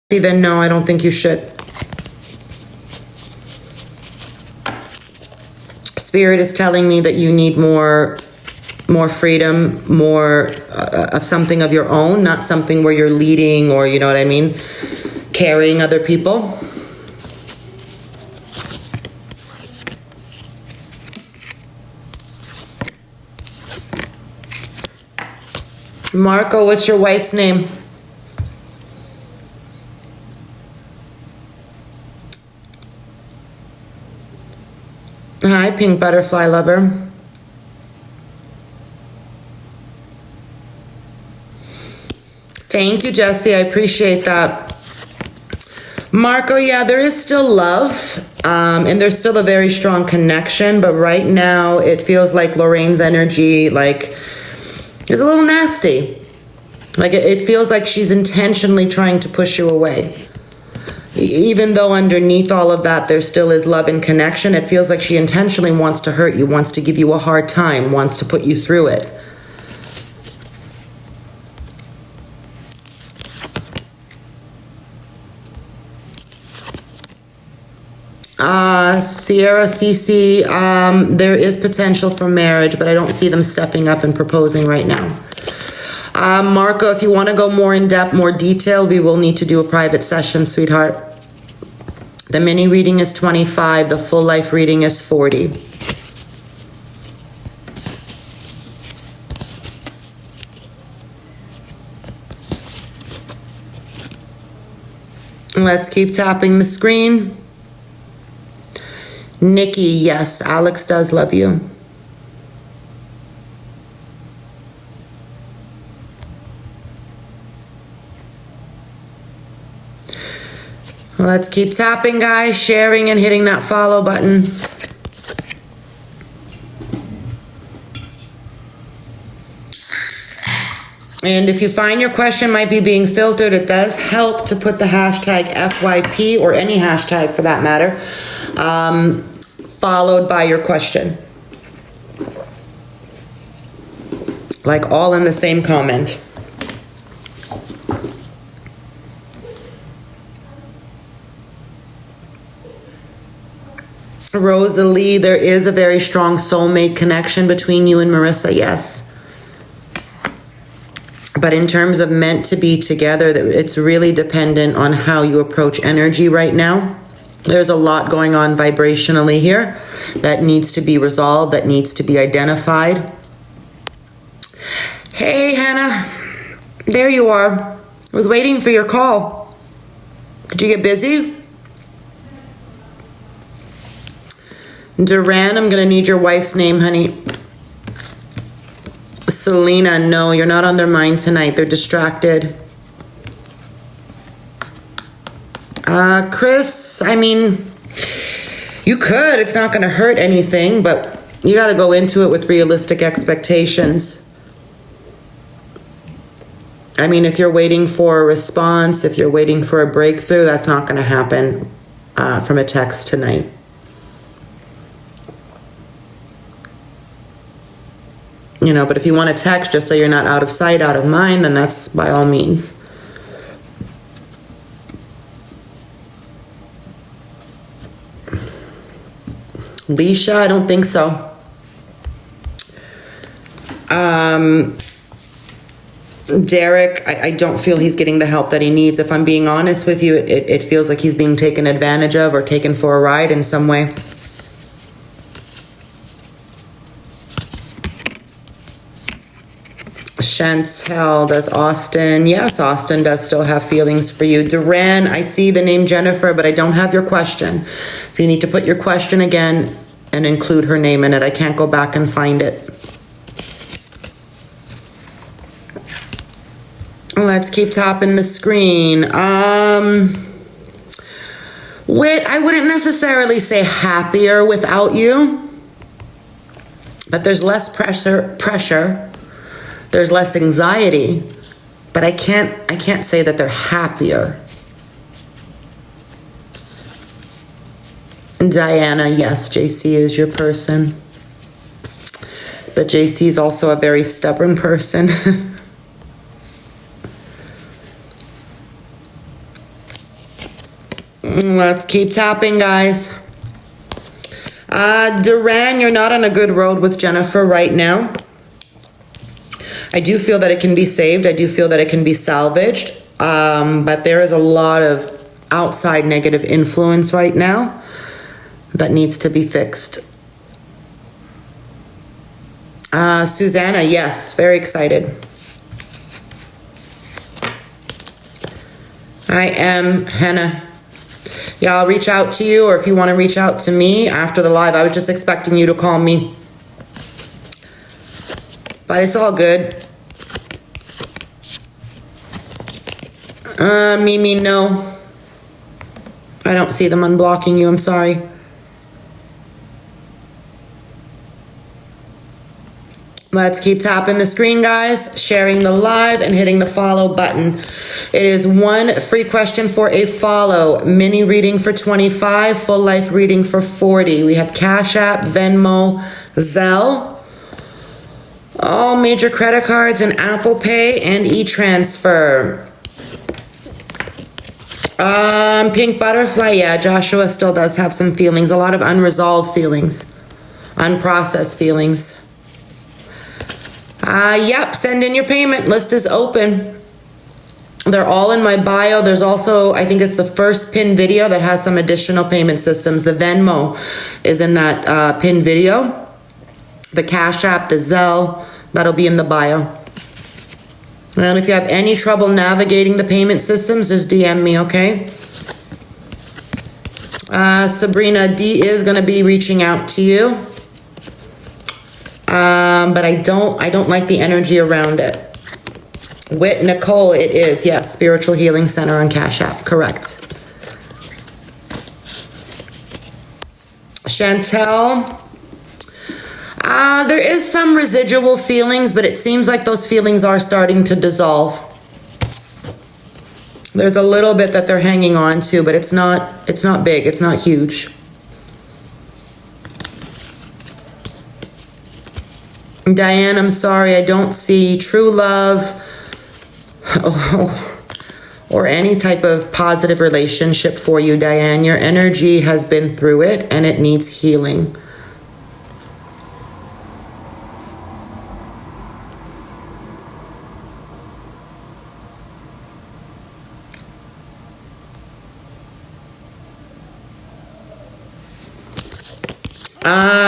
then no, I don't think you should. Spirit is telling me that you need more freedom, more of something of your own, not something where you're leading or, you know what I mean, carrying other people. Marco, what's your wife's name? Hi, pink butterfly lover. Thank you, Jesse. I appreciate that. Marco, yeah, there is still love, and there's still a very strong connection, but right now it feels like Lorraine's energy, like, is a little nasty. Like, it feels like she's intentionally trying to push you away. Even though underneath all of that, there still is love and connection, it feels like she intentionally wants to hurt you, wants to give you a hard time, wants to put you through it. Sierra Cece, there is potential for marriage, but I don't see them stepping up and proposing right now. Marco, if you want to go more in depth, more detailed, we will need to do a private session, sweetheart. The mini reading is 25, the full life reading is 40. Let's keep tapping the screen. Nikki, yes, Alex does love you. Let's keep tapping, guys, sharing and hitting that follow button. And if you find your question might be being filtered, it does help to put the hashtag FYP, or any hashtag for that matter, followed by your question. Like all in the same comment. Rosalie, there is a very strong soulmate connection between you and Marissa, yes. But in terms of meant to be together, it's really dependent on how you approach energy right now. There's a lot going on vibrationally here that needs to be resolved, that needs to be identified. Hey, Hannah. There you are. I was waiting for your call. Did you get busy? Duran, I'm going to need your wife's name, honey. Selena, no, you're not on their mind tonight. They're distracted. Chris, I mean, you could. It's not going to hurt anything, but you got to go into it with realistic expectations. I mean, if you're waiting for a response, if you're waiting for a breakthrough, that's not going to happen from a text tonight. You know, but if you want to text just so you're not out of sight, out of mind, then that's by all means. Leisha, I don't think so. Derek, I don't feel he's getting the help that he needs. If I'm being honest with you, it feels like he's being taken advantage of or taken for a ride in some way. Chantel, does Austin? Yes, Austin does still have feelings for you. Duran, I see the name Jennifer, but I don't have your question. So you need to put your question again and include her name in it. I can't go back and find it. Let's keep tapping the screen. Wait, I wouldn't necessarily say happier without you, but there's less pressure. There's less anxiety, but I can't say that they're happier. Diana, yes, JC is your person. But JC is also a very stubborn person. Let's keep tapping, guys. Duran, you're not on a good road with Jennifer right now. I do feel that it can be saved. I do feel that it can be salvaged. But there is a lot of outside negative influence right now that needs to be fixed. Susanna, yes, very excited. I am Hannah. Yeah, I'll reach out to you, or if you want to reach out to me after the live. I was just expecting you to call me. But it's all good. Mimi, no. I don't see them unblocking you, I'm sorry. Let's keep tapping the screen, guys, sharing the live and hitting the follow button. It is one free question for a follow, mini reading for 25, full life reading for 40. We have Cash App, Venmo, Zelle, all major credit cards and Apple Pay and e-transfer. Pink Butterfly, yeah, Joshua still does have some feelings, a lot of unresolved feelings, unprocessed feelings. Yep, send in your payment. List is open. They're all in my bio. There's also, I think it's the first pin video that has some additional payment systems. The Venmo is in that pin video. The Cash App, the Zelle, that'll be in the bio. And if you have any trouble navigating the payment systems, just DM me, okay? Sabrina, D is going to be reaching out to you. But I don't like the energy around it. With Nicole, it is, yes, Spiritual Healing Center on Cash App, correct. Chantel, there is some residual feelings, but it seems like those feelings are starting to dissolve. There's a little bit that they're hanging on to, but it's not big, it's not huge. Diane, I'm sorry, I don't see true love or any type of positive relationship for you, Diane. Your energy has been through it and it needs healing.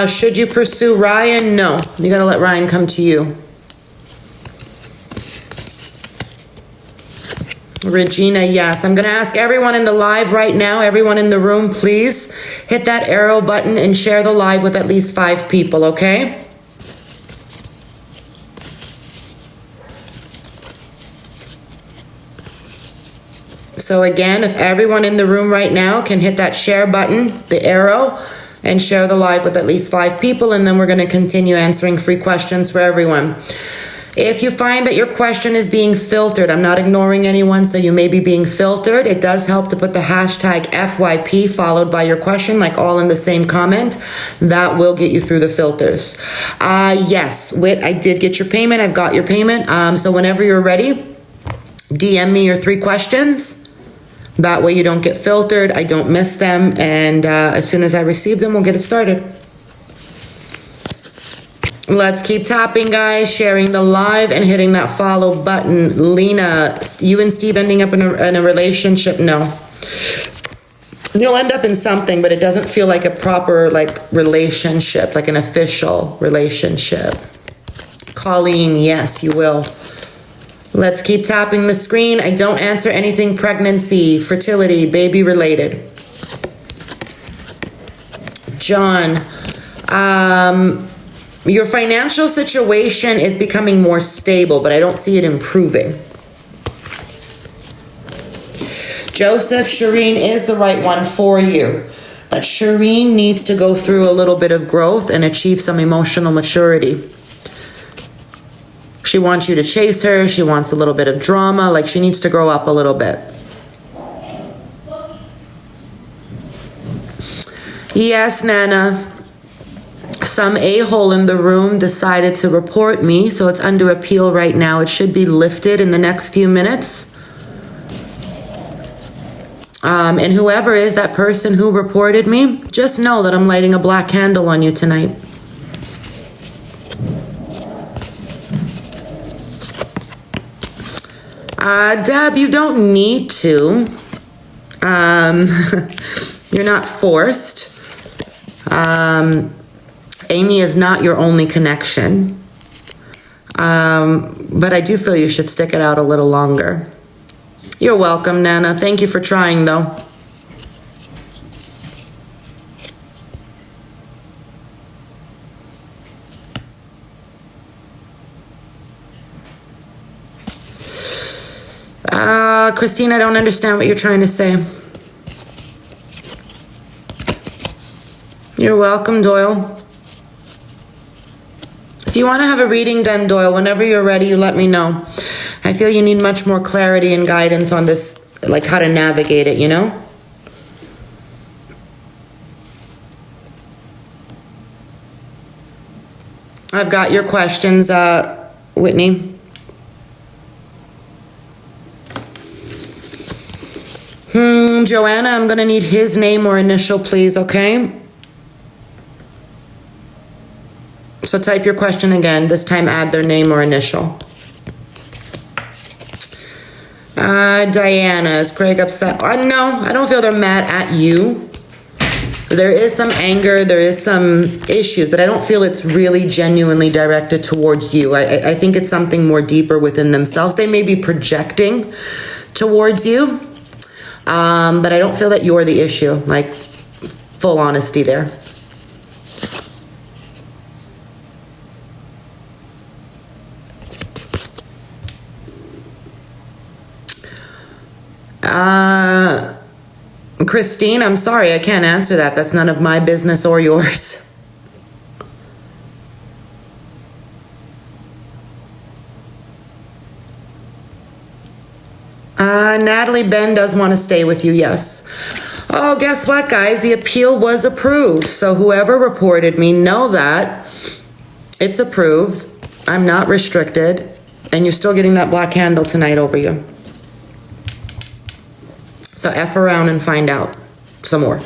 Should you pursue Ryan? No. You gotta let Ryan come to you. Regina, yes. I'm gonna ask everyone in the live right now, everyone in the room, please hit that arrow button and share the live with at least 5 people, okay? So again, if everyone in the room right now can hit that share button, the arrow, and share the live with at least 5 people, and then we're going to continue answering free questions for everyone. If you find that your question is being filtered, I'm not ignoring anyone, so you may be being filtered. It does help to put the hashtag FYP followed by your question, like all in the same comment. That will get you through the filters. Yes, Whit, I did get your payment. I've got your payment. So whenever you're ready, DM me your 3 questions. That way you don't get filtered, I don't miss them, and as soon as I receive them, we'll get it started. Let's keep tapping, guys, sharing the live and hitting that follow button. Lena, you and Steve ending up in a relationship? No. You'll end up in something, but it doesn't feel like a proper relationship, like an official relationship. Colleen, yes, you will. Let's keep tapping the screen. I don't answer anything pregnancy, fertility, baby related. John, your financial situation is becoming more stable, but I don't see it improving. Joseph, Shireen is the right one for you. But Shireen needs to go through a little bit of growth and achieve some emotional maturity. She wants you to chase her. She wants a little bit of drama. Like, she needs to grow up a little bit. Yes, Nana. Some a-hole in the room decided to report me, so it's under appeal right now. It should be lifted in the next few minutes. And whoever is that person who reported me, just know that I'm lighting a black candle on you tonight. Deb, you don't need to. You're not forced. Amy is not your only connection. But I do feel you should stick it out a little longer. You're welcome, Nana. Thank you for trying, though. Christine, I don't understand what you're trying to say. You're welcome, Doyle. If you want to have a reading done, Doyle, whenever you're ready, you let me know. I feel you need much more clarity and guidance on this, like how to navigate it, you know? I've got your questions, Whitney. Joanna, I'm going to need his name or initial, please, okay? So type your question again. This time add their name or initial. Diana, is Craig upset? No, I don't feel they're mad at you. There is some anger, there is some issues, but I don't feel it's really genuinely directed towards you. I think it's something more deeper within themselves. They may be projecting towards you, but I don't feel that you're the issue. Like, full honesty there. Christine, I'm sorry, I can't answer that. That's none of my business or yours. Natalie, Ben does want to stay with you, yes. Oh, guess what, guys? The appeal was approved. So whoever reported me, know that it's approved. I'm not restricted. And you're still getting that black candle tonight over you. So F around and find out some more.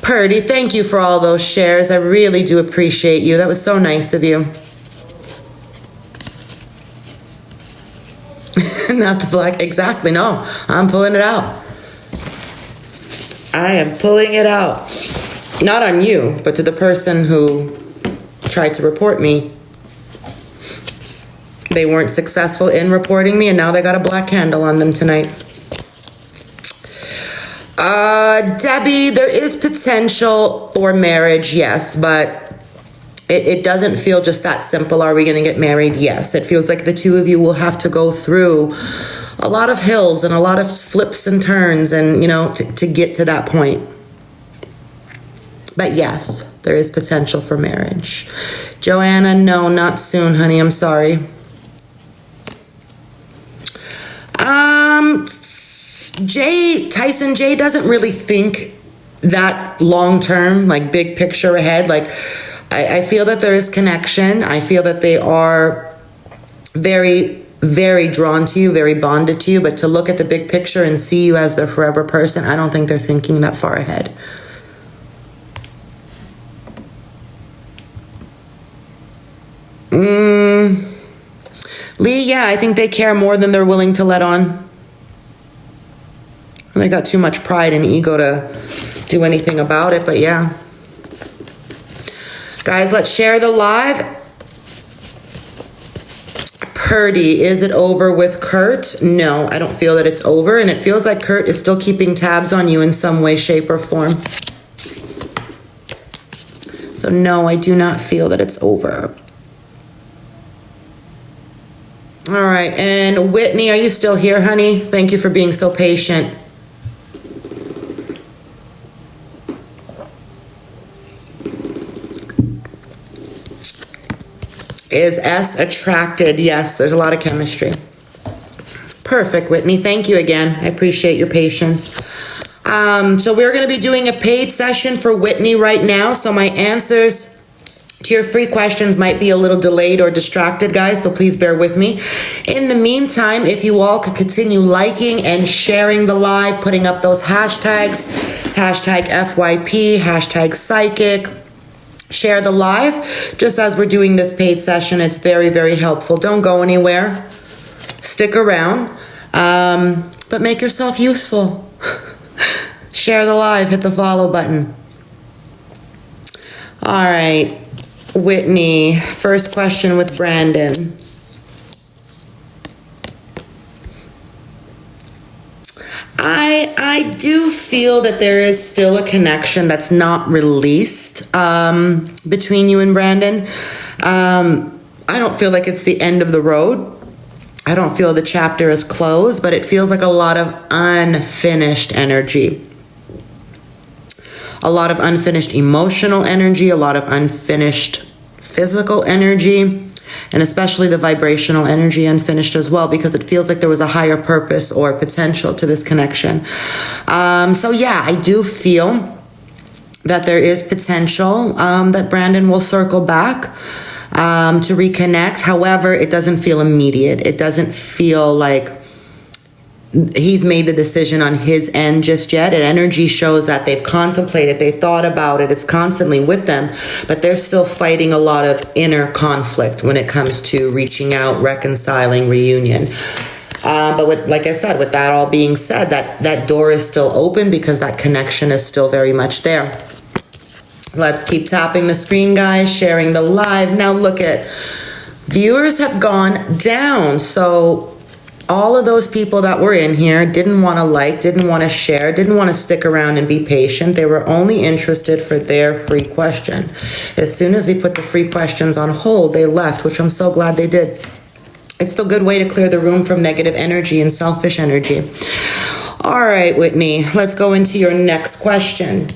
Purdy, thank you for all those shares. I really do appreciate you. That was so nice of you. Not the black, exactly, no. I'm pulling it out. I am pulling it out. Not on you, but to the person who tried to report me. They weren't successful in reporting me, and now they got a black candle on them tonight. Debbie, there is potential for marriage, yes, but it doesn't feel just that simple. Are we going to get married? Yes. It feels like the two of you will have to go through a lot of hills and a lot of flips and turns and, you know, to get to that point. But yes, there is potential for marriage. Joanna, no, not soon, honey. I'm sorry. Tyson J doesn't really think that long term, like big picture ahead. Like, I feel that there is connection. I feel that they are very, very drawn to you, very bonded to you. But to look at the big picture and see you as their forever person, I don't think they're thinking that far ahead. Lee, yeah, I think they care more than they're willing to let on. They got too much pride and ego to do anything about it, but yeah. Guys, let's share the live. Purdy, is it over with Kurt? No, I don't feel that it's over, and it feels like Kurt is still keeping tabs on you in some way, shape, or form. So no, I do not feel that it's over. All right, and Whitney, are you still here, honey? Thank you for being so patient. Is S attracted? Yes, there's a lot of chemistry. Perfect, Whitney. Thank you again. I appreciate your patience. So we're going to be doing a paid session for Whitney right now. So my answers to your free questions might be a little delayed or distracted, guys, so please bear with me. In the meantime, if you all could continue liking and sharing the live, putting up those hashtags, hashtag FYP, hashtag psychic, share the live, just as we're doing this paid session. It's very, very helpful. Don't go anywhere. Stick around, but make yourself useful. Share the live, hit the follow button. All right. Whitney, first question with Brandon. I do feel that there is still a connection that's not released between you and Brandon. I don't feel like it's the end of the road. I don't feel the chapter is closed, but it feels like a lot of unfinished energy. A lot of unfinished emotional energy, a lot of unfinished physical energy, and especially the vibrational energy unfinished as well, because it feels like there was a higher purpose or potential to this connection. So yeah, I do feel that there is potential that Brandon will circle back to reconnect. However, it doesn't feel immediate. It doesn't feel like he's made the decision on his end just yet. And energy shows that they've contemplated, they thought about it, it's constantly with them, but they're still fighting a lot of inner conflict when it comes to reaching out, reconciling, reunion. But with, like I said, with that all being said, that door is still open because that connection is still very much there. Let's keep tapping the screen, guys, sharing the live. Now look at, viewers have gone down. So all of those people that were in here didn't want to like, didn't want to share, didn't want to stick around and be patient. They were only interested for their free question. As soon as we put the free questions on hold, they left, which I'm so glad they did. It's the good way to clear the room from negative energy and selfish energy. All right, Whitney, let's go into your next question.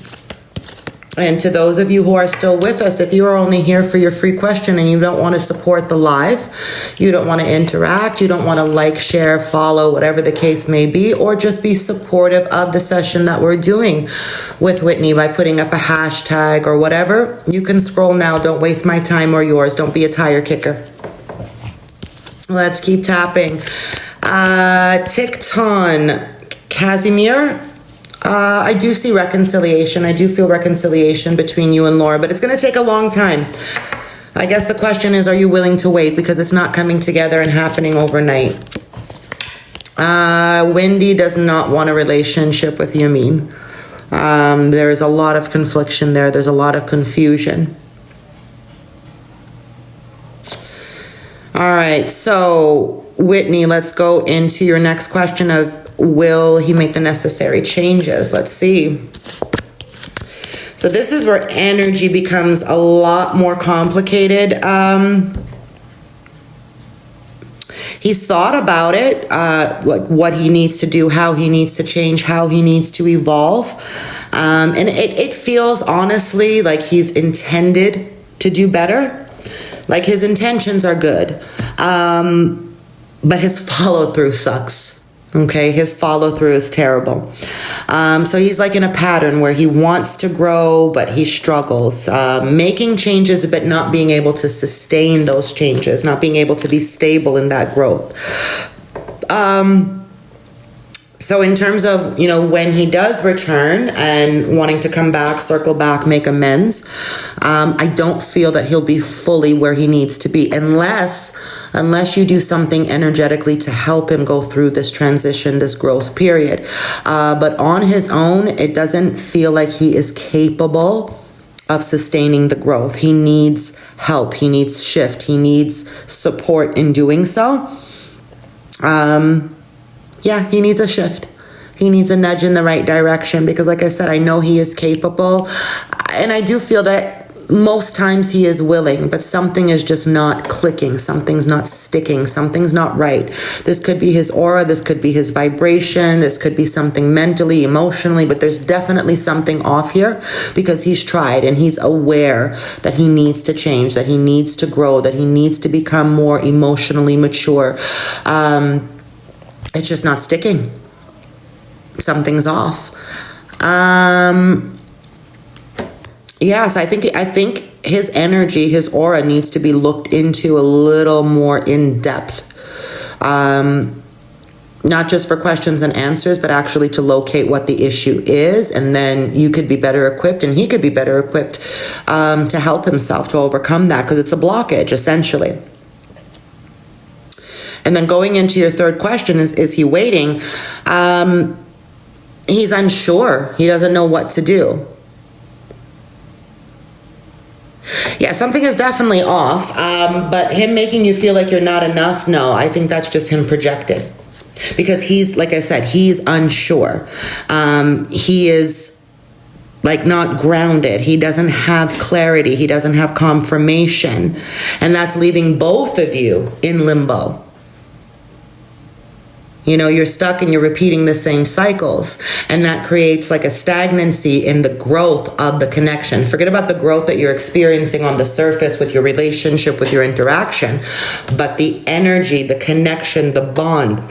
And to those of you who are still with us, if you are only here for your free question and you don't want to support the live, you don't want to interact, you don't want to like, share, follow, whatever the case may be, or just be supportive of the session that we're doing with Whitney by putting up a hashtag or whatever, you can scroll now. Don't waste my time or yours. Don't be a tire kicker. Let's keep tapping. Tickton, Casimir. I do see reconciliation. I do feel reconciliation between you and Laura, but it's going to take a long time. I guess the question is, are you willing to wait? Because it's not coming together and happening overnight. Wendy does not want a relationship with Yamin. There is a lot of confliction there. There's a lot of confusion. All right, so Whitney, let's go into your next question of, will he make the necessary changes? Let's see. So this is where energy becomes a lot more complicated. He's thought about it, like what he needs to do, how he needs to change, how he needs to evolve. And it feels honestly like he's intended to do better. Like his intentions are good. But his follow through sucks. Okay, his follow through is terrible. So he's like in a pattern where he wants to grow, but he struggles. Making changes, but not being able to sustain those changes, not being able to be stable in that growth. So in terms of, when he does return and wanting to come back, circle back, make amends, I don't feel that he'll be fully where he needs to be unless you do something energetically to help him go through this transition, this growth period. But on his own, it doesn't feel like he is capable of sustaining the growth. He needs help. He needs shift. He needs support in doing so. Yeah, he needs a shift. He needs a nudge in the right direction because, like I said, I know he is capable. And I do feel that most times he is willing, but something is just not clicking. Something's not sticking. Something's not right. This could be his aura. This could be his vibration. This could be something mentally, emotionally, but there's definitely something off here because he's tried and he's aware that he needs to change, that he needs to grow, that he needs to become more emotionally mature. It's just not sticking. Something's off. Yes, I think his energy, his aura needs to be looked into a little more in depth. Not just for questions and answers, but actually to locate what the issue is. And then you could be better equipped and he could be better equipped to help himself to overcome that, because it's a blockage, essentially. And then going into your third question, is he waiting? He's unsure. He doesn't know what to do. Yeah, something is definitely off, but him making you feel like you're not enough, no, I think that's just him projecting. Because he's, like I said, he's unsure. He is like not grounded. He doesn't have clarity. He doesn't have confirmation. And that's leaving both of you in limbo. You know, you're stuck and you're repeating the same cycles, and that creates like a stagnancy in the growth of the connection. Forget about the growth that you're experiencing on the surface with your relationship, with your interaction, but the energy, the connection, the bond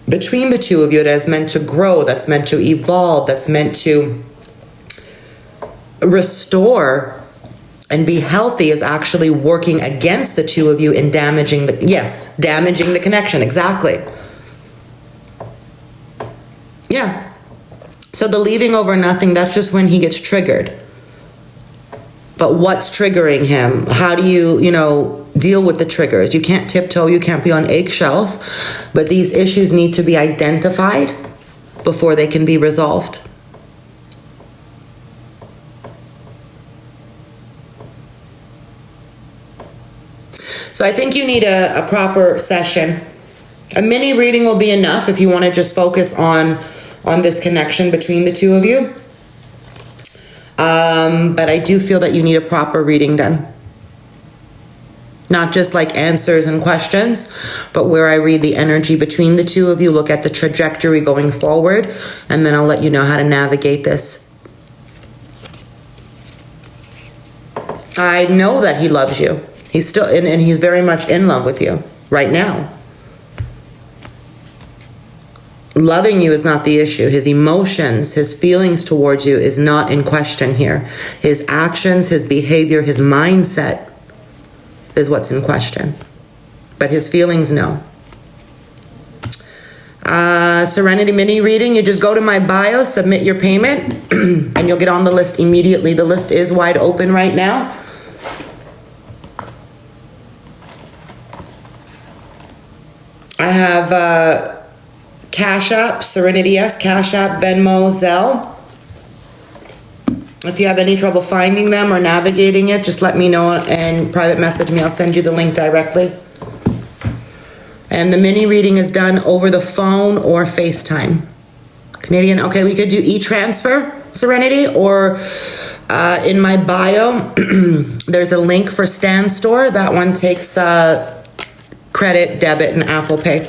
between the two of you that is meant to grow, that's meant to evolve, that's meant to restore and be healthy, is actually working against the two of you and damaging the connection. Exactly. Yeah. So the leaving over nothing, that's just when he gets triggered. But what's triggering him? How do you, deal with the triggers? You can't tiptoe, you can't be on eggshells, but these issues need to be identified before they can be resolved. So I think you need a proper session. A mini reading will be enough if you want to just focus on this connection between the two of you. But I do feel that you need a proper reading done. Not just like answers and questions, but where I read the energy between the two of you, look at the trajectory going forward, and then I'll let you know how to navigate this. I know that he loves you. He's still, and he's very much in love with you right now. Loving you is not the issue. His emotions, his feelings towards you is not in question here. His actions, his behavior, his mindset is what's in question. But his feelings, no. Serenity mini reading, you just go to my bio, submit your payment, and you'll get on the list immediately. The list is wide open right now. I have Cash App, Serenity S, Cash App, Venmo, Zelle. If you have any trouble finding them or navigating it, just let me know and private message me. I'll send you the link directly. And the mini reading is done over the phone or FaceTime. Canadian, okay, we could do e-transfer, Serenity, or in my bio, there's a link for Stan Store. That one takes credit, debit, and Apple Pay.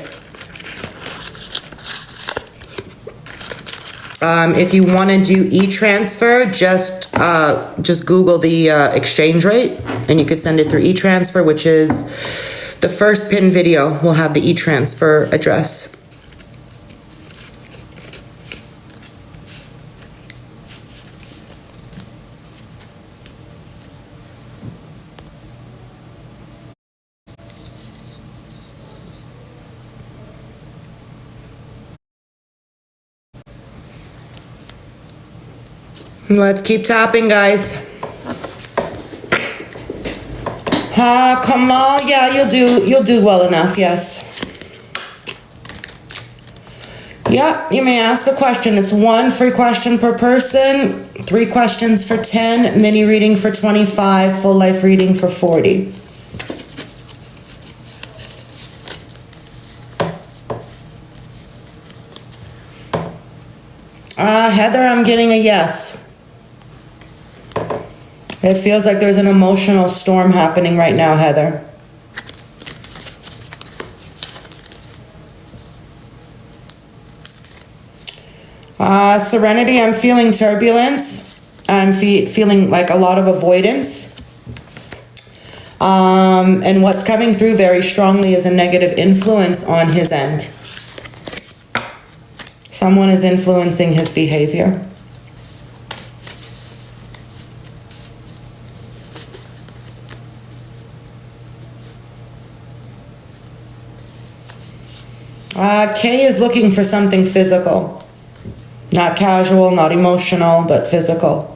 If you want to do e-transfer, just Google the exchange rate, and you could send it through e-transfer, which is the first pin video will have the e-transfer address. Let's keep tapping, guys. Kamal, yeah, you'll do well enough, yes. Yeah, you may ask a question. It's 1 free question per person, 3 questions for 10, mini reading for 25, full life reading for 40. Heather, I'm getting a yes. It feels like there's an emotional storm happening right now, Heather. Serenity, I'm feeling turbulence. I'm feeling like a lot of avoidance. And what's coming through very strongly is a negative influence on his end. Someone is influencing his behavior. Kay is looking for something physical. Not casual, not emotional, but physical.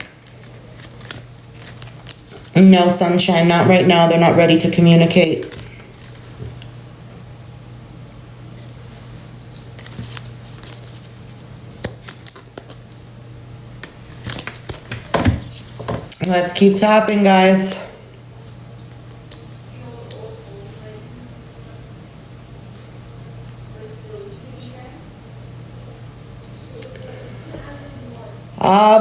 No, sunshine, not right now. They're not ready to communicate. Let's keep tapping, guys.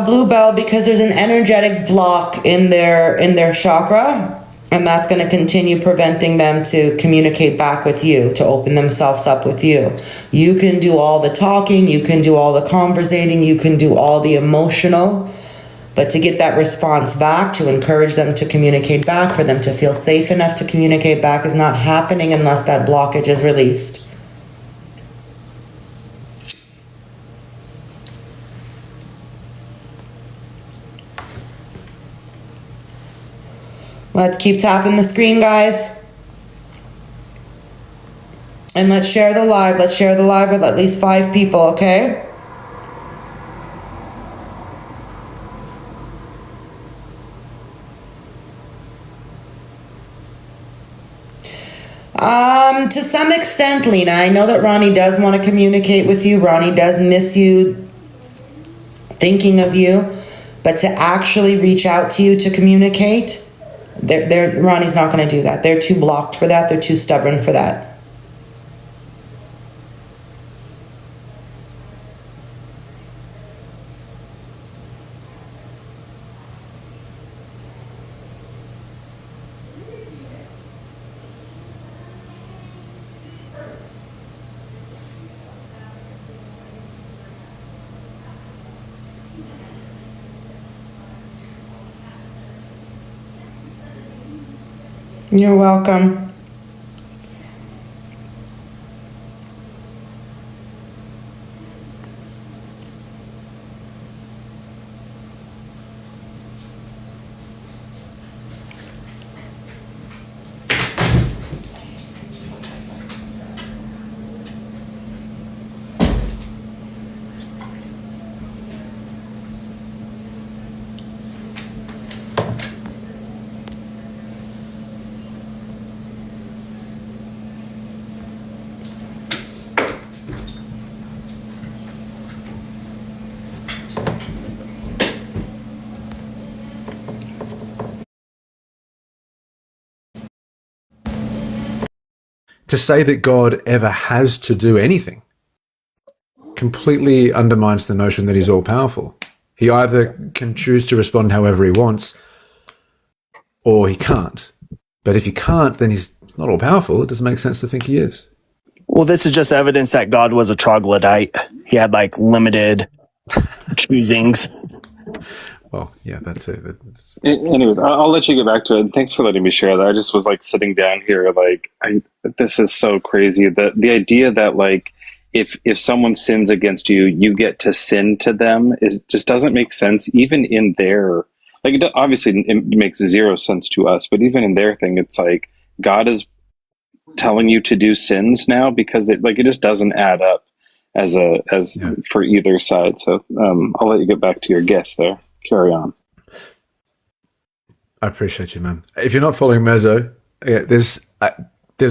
Bluebell, because there's an energetic block in their chakra, and that's going to continue preventing them to communicate back with you, to open themselves up with you. You can do all the talking, you can do all the conversating, you can do all the emotional, but to get that response back, to encourage them to communicate back, for them to feel safe enough to communicate back, is not happening unless that blockage is released. Let's keep tapping the screen, guys. And let's share the live. Let's share the live with at least 5 people, okay? To some extent, Lena, I know that Ronnie does want to communicate with you. Ronnie does miss you, thinking of you. But to actually reach out to you to communicate, Ronnie's not going to do that. They're too blocked for that. They're too stubborn for that. You're welcome. To say that God ever has to do anything completely undermines the notion that he's all-powerful. He either can choose to respond however he wants, or he can't. But if he can't, then he's not all-powerful. It doesn't make sense to think he is. Well, this is just evidence that God was a troglodyte. He had like limited choosings. Well, yeah, that's it. Anyways, I'll let you get back to it. Thanks for letting me share that. I just was like sitting down here, like, this is so crazy. The idea that like, if someone sins against you, you get to sin to them just doesn't make sense. Even in their, like, obviously it makes zero sense to us, but even in their thing, it's like God is telling you to do sins now, because it just doesn't add up for either side. So I'll let you get back to your guess there. Carry on. I appreciate you, man. If you're not following Mezzo, there's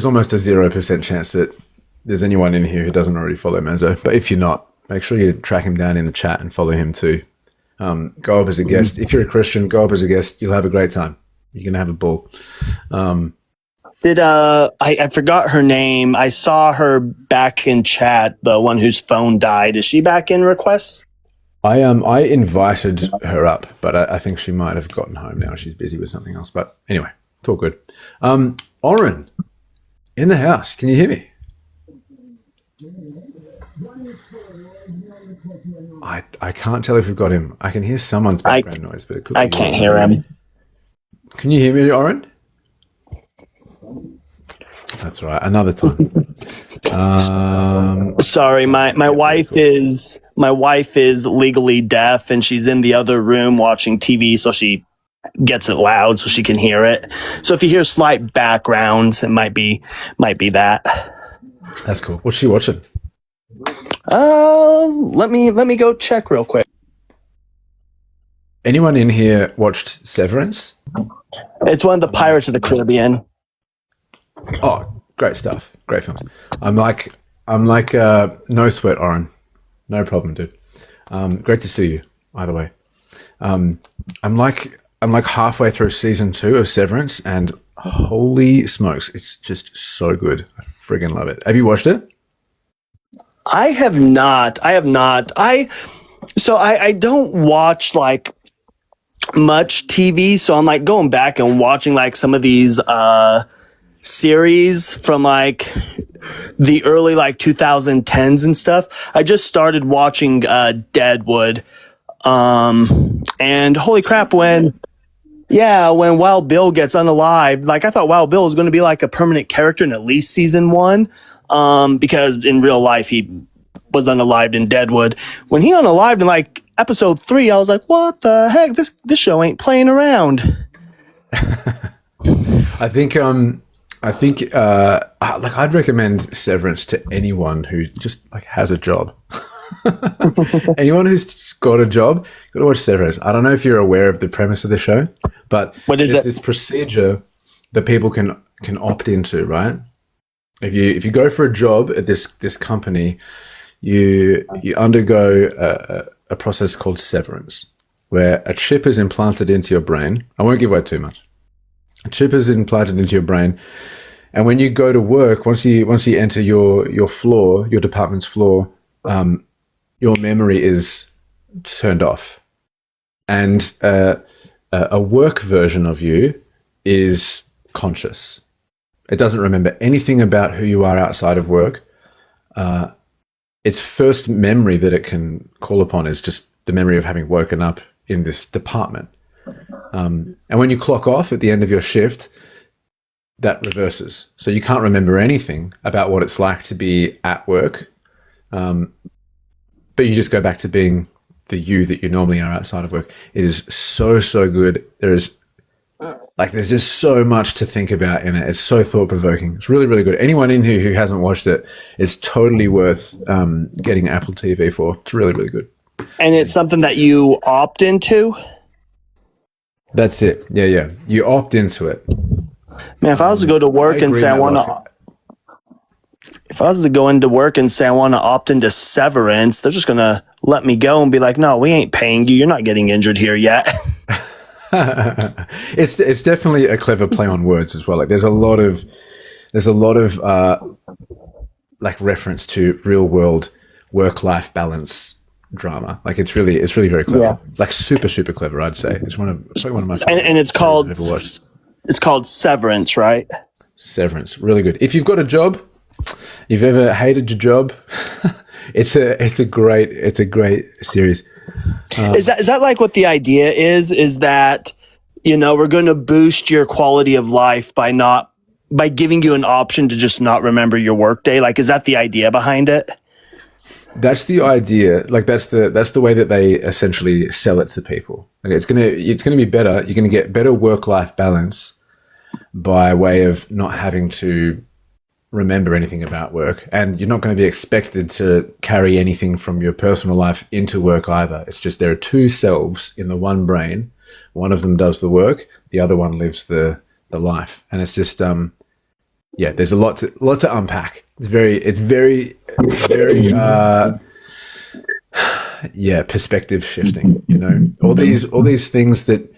almost a 0% chance that there's anyone in here who doesn't already follow Mezzo. But if you're not, make sure you track him down in the chat and follow him too. Go up as a guest. If you're a Christian, go up as a guest. You'll have a great time. You're going to have a ball. I forgot her name. I saw her back in chat, the one whose phone died. Is she back in requests? I invited her up, but I think she might have gotten home now. She's busy with something else. But anyway, it's all good. Oren, in the house. Can you hear me? I can't tell if we've got him. I can hear someone's background noise, but it could be I can't hear him. Can you hear me, Oren? That's right. Another time. Sorry, my wife is legally deaf, and she's in the other room watching TV, so she gets it loud so she can hear it. So if you hear slight backgrounds, it might be that. That's cool. What's she watching? Let me go check real quick. Anyone in here watched Severance? It's one of the Pirates of the Caribbean. Oh, great stuff. Great films. I'm like no sweat, Oren. No problem, dude. Great to see you, either way. I'm like halfway through season 2 of Severance, and holy smokes, it's just so good. I friggin' love it. Have you watched it? I have not. I don't watch like much TV, so I'm like going back and watching like some of these series from like the early like 2010s and stuff. I just started watching Deadwood. And holy crap, when Wild Bill gets unalived, like I thought Wild Bill was going to be like a permanent character in at least season 1. Because in real life he was unalived in Deadwood. When he unalived in like episode 3, I was like, what the heck? This show ain't playing around. I think like I'd recommend Severance to anyone who just like has a job. Anyone who's got a job, you got to watch Severance. I don't know if you're aware of the premise of the show, but what is there's it? This procedure that people can opt into, right? If you go for a job at this company, you undergo a process called severance, where a chip is implanted into your brain. I won't give away too much. A chip is implanted into your brain, and when you go to work, once you enter your department's floor, your memory is turned off, and a work version of you is conscious. It doesn't remember anything about who you are outside of work. Its first memory that it can call upon is just the memory of having woken up in this department. And when you clock off at the end of your shift, that reverses. So you can't remember anything about what it's like to be at work. But you just go back to being the you that you normally are outside of work. It is so, so good. There's just so much to think about in it. It's so thought-provoking. It's really, really good. Anyone in here who hasn't watched it, it's totally worth getting Apple TV for. It's really, really good. And it's something that you opt into? That's it. Yeah. You opt into it. Man, if I was to go to work and say I want to... If I was to go into work and say I want to opt into Severance, they're just going to let me go and be like, no, we ain't paying you. You're not getting injured here yet. It's definitely a clever play on words as well. Like there's a lot of like reference to real world work-life balance drama. Like it's really very clever. Yeah. Like super, super clever, I'd say. It's probably one of my favorite and it's called Severance, right? Severance. Really good. If you've got a job, you've ever hated your job, it's a great series. Is that like what the idea is? Is that, we're going to boost your quality of life by giving you an option to just not remember your workday? Like, is that the idea behind it? That's the idea. Like that's the way that they essentially sell it to people. Like it's gonna be better. You're gonna get better work-life balance by way of not having to remember anything about work, and you're not going to be expected to carry anything from your personal life into work either. It's just there are two selves in the one brain. One of them does the work, the other one lives the life, and it's just there's a lot to unpack. It's very perspective shifting. All these things that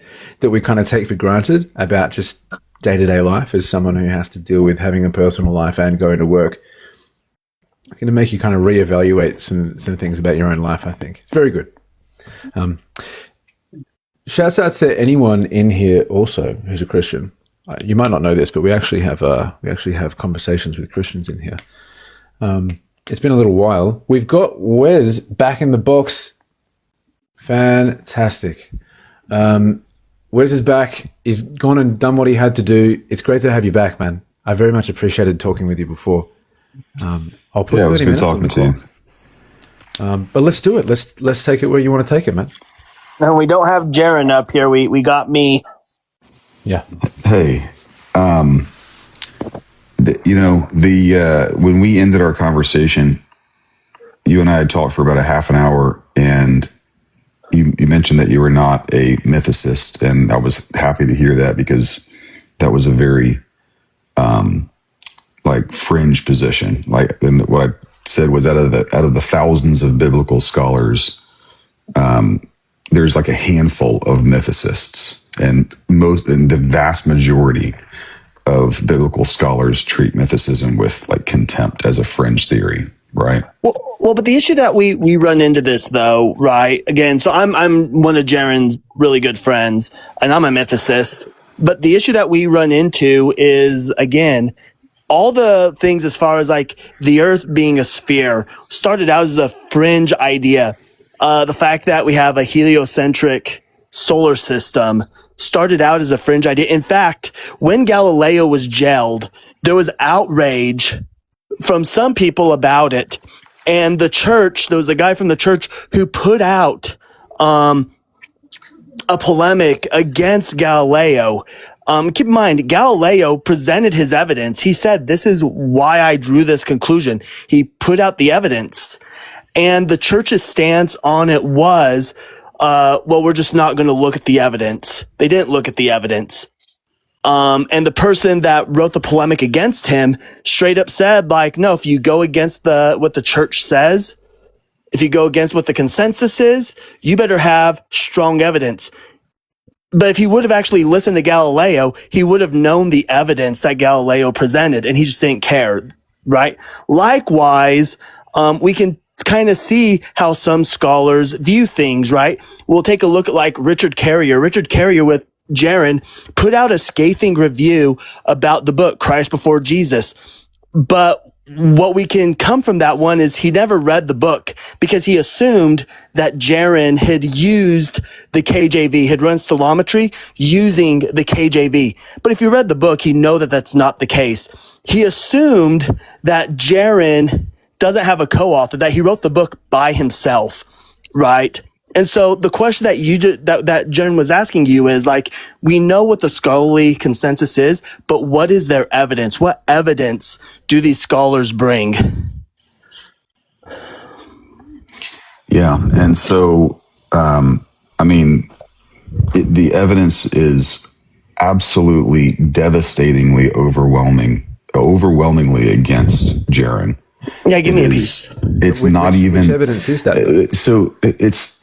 we kind of take for granted about just day-to-day life as someone who has to deal with having a personal life and going to work. It's going to make you kind of reevaluate some things about your own life, I think. It's very good. Shouts out to anyone in here also who's a Christian. You might not know this, but we actually have conversations with Christians in here. It's been a little while. We've got Wes back in the box. Fantastic. Wes is back. He's gone and done what he had to do. It's great to have you back, man. I very much appreciated talking with you before. I'll put 30 it was good minutes talking to you. But let's do it. Let's take it where you want to take it, man. No, we don't have Jaron up here. We got me. Yeah. Hey, when we ended our conversation, you and I had talked for about a half an hour, and you mentioned that you were not a mythicist, and I was happy to hear that, because that was a very like fringe position. Like, and what I said was, out of the thousands of biblical scholars, there's like a handful of mythicists, and the vast majority of biblical scholars treat mythicism with like contempt as a fringe theory, right? Well, but the issue that we run into this though, right? Again, so I'm one of Jaren's really good friends, and I'm a mythicist. But the issue that we run into is, again, all the things as far as like the Earth being a sphere started out as a fringe idea. The fact that we have a heliocentric solar system started out as a fringe idea. In fact, when Galileo was jailed, there was outrage from some people about it. And the church, there was a guy from the church who put out a polemic against Galileo. Keep in mind, Galileo presented his evidence. He said, this is why I drew this conclusion. He put out the evidence. And the church's stance on it was, well, we're just not going to look at the evidence. They didn't look at the evidence. And the person that wrote the polemic against him straight up said, like, no, if you go against what the church says, if you go against what the consensus is, you better have strong evidence. But if he would have actually listened to Galileo, he would have known the evidence that Galileo presented, and he just didn't care, right? Likewise, we can kind of see how some scholars view things, right? We'll take a look at like Richard Carrier. Richard Carrier with Jaren put out a scathing review about the book Christ Before Jesus. But what we can come from that one is he never read the book, because he assumed that Jaren had used the KJV, had run stilometry using the KJV. But if you read the book, you know that that's not the case. He assumed that Jaren doesn't have a co-author, that he wrote the book by himself, right? And so the question that that Jen was asking you is, like, we know what the scholarly consensus is, but what is their evidence? What evidence do these scholars bring? Yeah, and so I mean, the evidence is absolutely devastatingly overwhelmingly against Jaren. Yeah, give me a piece. It's not even. Which evidence is that? So it is.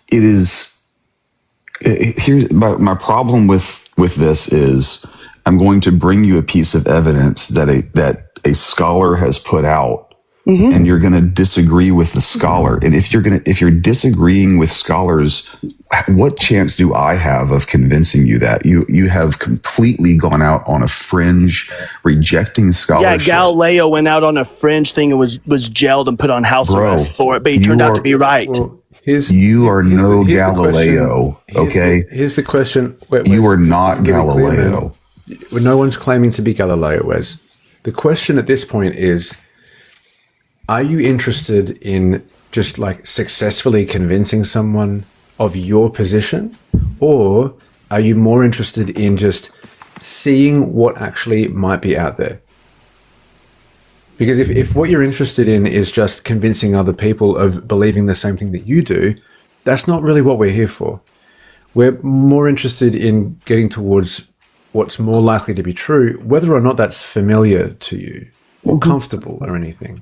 Here's my problem with this is, I'm going to bring you a piece of evidence that a scholar has put out, and you're going to disagree with the scholar. And if you're disagreeing with scholars, what chance do I have of convincing you that you have completely gone out on a fringe, rejecting scholarship? Yeah, Galileo went out on a fringe thing and was jailed and put on house arrest for it, but he turned out to be right. Well, you are no Galileo, okay? Here's the question. You are not Galileo. No one's claiming to be Galileo, Wes. The question at this point is, are you interested in just like successfully convincing someone of your position, or are you more interested in just seeing what actually might be out there? Because if what you're interested in is just convincing other people of believing the same thing that you do, that's not really what we're here for. We're more interested in getting towards what's more likely to be true, whether or not that's familiar to you or comfortable or anything.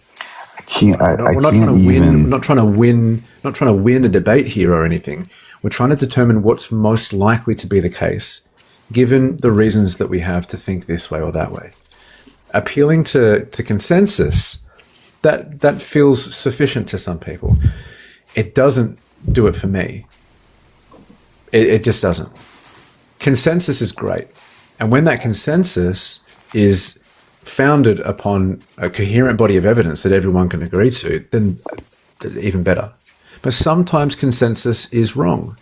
We're not trying to win a debate here or anything. We're trying to determine what's most likely to be the case, given the reasons that we have to think this way or that way. Appealing to consensus, that feels sufficient to some people. It doesn't do it for me. It just doesn't. Consensus is great. And when that consensus is founded upon a coherent body of evidence that everyone can agree to, then even better. But sometimes consensus is wrong,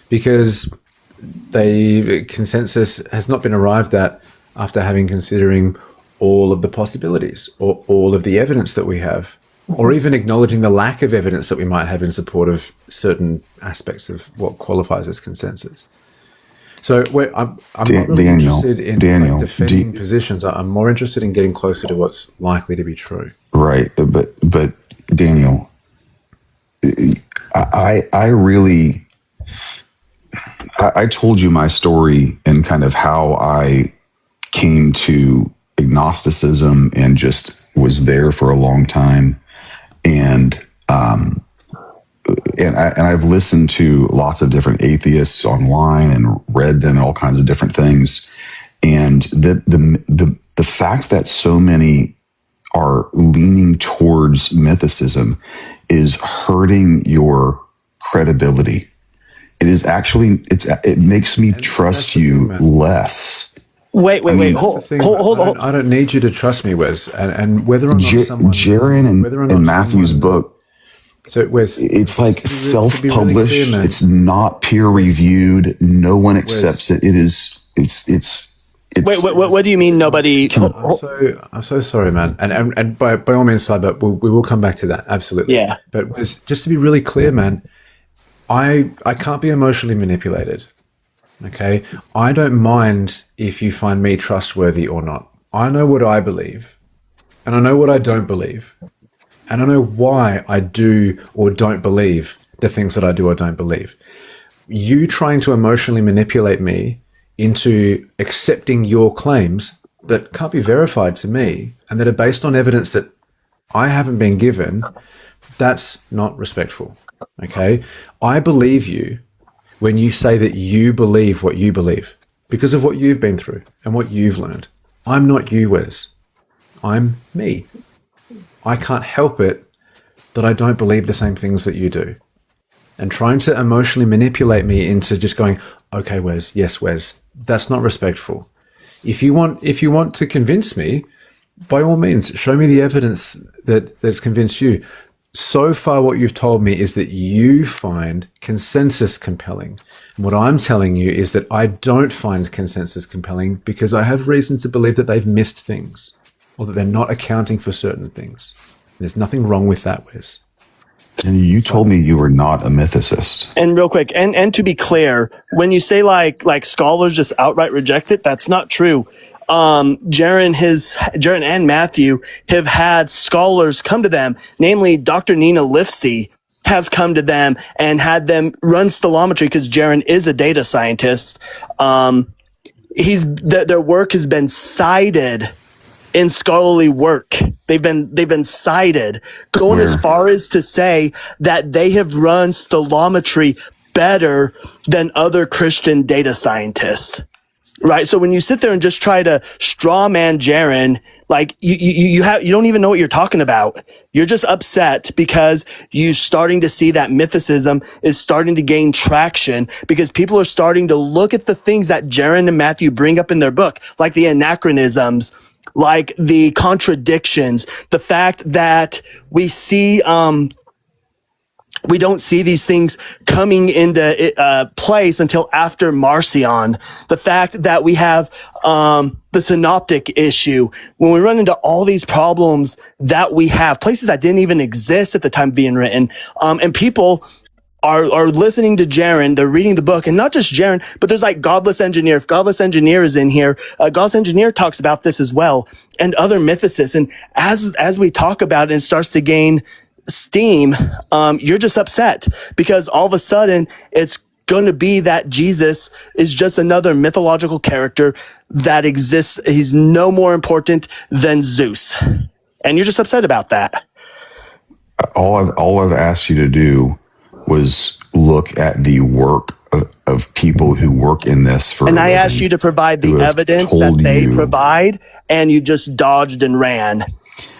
because consensus has not been arrived at after having considering all of the possibilities or all of the evidence that we have, or even acknowledging the lack of evidence that we might have in support of certain aspects of what qualifies as consensus. So I'm not really interested in defending positions. I'm more interested in getting closer to what's likely to be true. Right, but Daniel, I really, I told you my story and kind of how I came to agnosticism and just was there for a long time. And, and I've listened to lots of different atheists online and read them and all kinds of different things. And the fact that so many are leaning towards mythicism is hurting your credibility. It is actually, it makes me trust you less. Wait. That's the thing. Hold. I don't need you to trust me, Wes. And whether or not someone, Jaron whether or and not Matthew's someone- book, So Wes, it's like to be self-published. really clear, man. It's not peer-reviewed. No one accepts it. It is. It's. Wait. What do you mean nobody? I'm so sorry, man. And by all means, but we will come back to that. Absolutely. Yeah. But Wes, just to be really clear, man, I can't be emotionally manipulated. Okay. I don't mind if you find me trustworthy or not. I know what I believe, and I know what I don't believe. And I know why I do or don't believe the things that I do or don't believe. You trying to emotionally manipulate me into accepting your claims that can't be verified to me and that are based on evidence that I haven't been given, that's not respectful. Okay? I believe you when you say that you believe what you believe because of what you've been through and what you've learned. I'm not you, Wes. I'm me. I can't help it that I don't believe the same things that you do. And trying to emotionally manipulate me into just going, okay, Wes, yes, Wes, that's not respectful. If you want to convince me, by all means, show me the evidence that's convinced you. So far, what you've told me is that you find consensus compelling. And what I'm telling you is that I don't find consensus compelling because I have reason to believe that they've missed things, or that they're not accounting for certain things. There's nothing wrong with that, Wes. And you told me you were not a mythicist. And real quick, and to be clear, when you say like scholars just outright reject it, that's not true. Jaron and Matthew have had scholars come to them, namely Dr. Nina Lifsey has come to them and had them run stellometry because Jaron is a data scientist. Their work has been cited in scholarly work. They've been cited, going as far as to say that they have run stellometry better than other Christian data scientists. Right? So when you sit there and just try to straw man Jaron, like you don't even know what you're talking about. You're just upset because you're starting to see that mythicism is starting to gain traction because people are starting to look at the things that Jaron and Matthew bring up in their book, like the anachronisms, like the contradictions, the fact that we see, we don't see these things coming into place until after Marcion. The fact that we have the synoptic issue. When we run into all these problems that we have, places that didn't even exist at the time of being written, and people are listening to Jaron, they're reading the book, and not just Jaron, but there's like Godless Engineer. If Godless Engineer is in here, Godless Engineer talks about this as well, and other mythicists. And as we talk about it, it starts to gain steam, you're just upset because all of a sudden it's going to be that Jesus is just another mythological character that exists. He's no more important than Zeus. And you're just upset about that. All I've asked you to do was look at the work of people who work in this for. And I asked you to provide the evidence that they provide, and you just dodged and ran.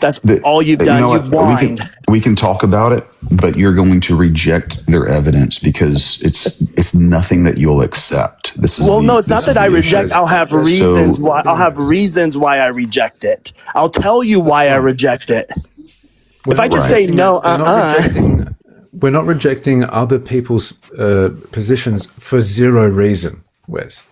That's all you've done. You've whined. We can talk about it, but you're going to reject their evidence because it's nothing that you'll accept. This is no, it's not that I reject. I'll have reasons why. I'll have reasons why I reject it. I'll tell you why I reject it. If I just say no, we're not rejecting other people's positions for zero reason, Wes.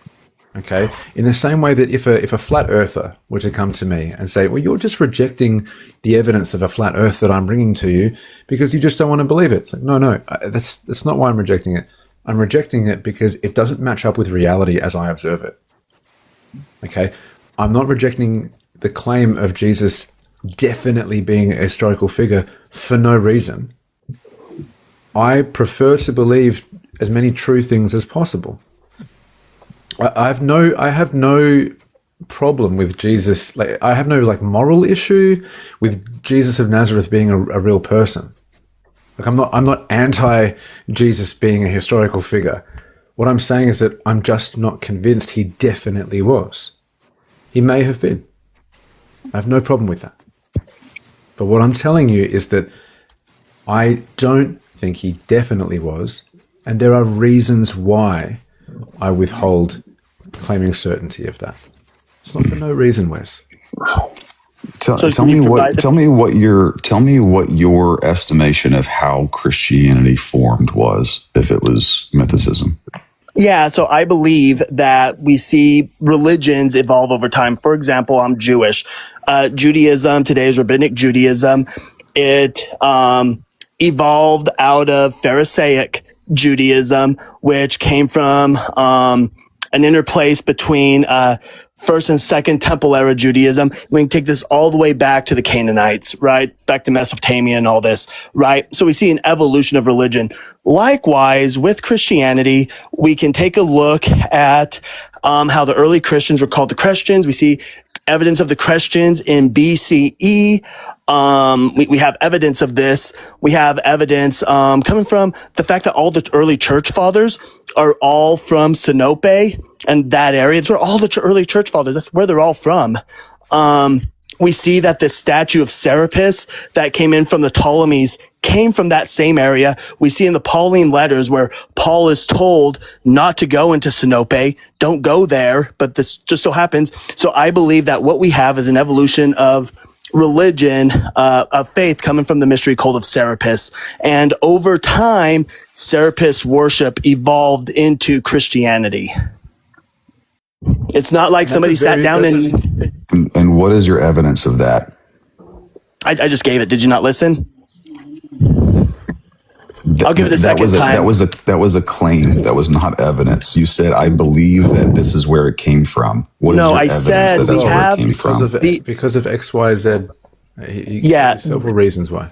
Okay? In the same way that if a flat earther were to come to me and say, well, you're just rejecting the evidence of a flat earth that I'm bringing to you because you just don't want to believe it. It's like, no, that's not why I'm rejecting it. I'm rejecting it because it doesn't match up with reality as I observe it. Okay? I'm not rejecting the claim of Jesus definitely being a historical figure for no reason. I prefer to believe as many true things as possible. I have no problem with Jesus. Like, I have no like moral issue with Jesus of Nazareth being a real person. Like, I'm not anti Jesus being a historical figure. What I'm saying is that I'm just not convinced he definitely was. He may have been. I have no problem with that. But what I'm telling you is that I don't think he definitely was, and there are reasons why I withhold claiming certainty of that. It's not for no reason, Wes. Tell me what your estimation of how Christianity formed was, if it was mythicism. Yeah, so I believe that we see religions evolve over time. For example, I'm Jewish. Judaism today is Rabbinic Judaism. It evolved out of Pharisaic Judaism, which came from an interplace between first and second temple era Judaism. We can take this all the way back to the Canaanites, right? Back to Mesopotamia and all this, right? So we see an evolution of religion. Likewise, with Christianity, we can take a look at how the early Christians were called the Christians. We see evidence of the Christians in BCE. We have evidence of this. We have evidence coming from the fact that all the early church fathers are all from Sinope and that area. Those are all the early church fathers. That's where they're all from. We see that the statue of Serapis that came in from the Ptolemies came from that same area. We see in the Pauline letters where Paul is told not to go into Sinope, don't go there, but this just so happens. So I believe that what we have is an evolution of religion, of faith coming from the mystery cult of Serapis. And over time, Serapis worship evolved into Christianity. It's not like somebody sat down And what is your evidence of that? I just gave it. Did you not listen? I'll give it a second time. That was a claim. That was not evidence. You said, I believe that this is where it came from. What is your evidence that that's where it came from? Because of X, Y, Z. Several reasons why.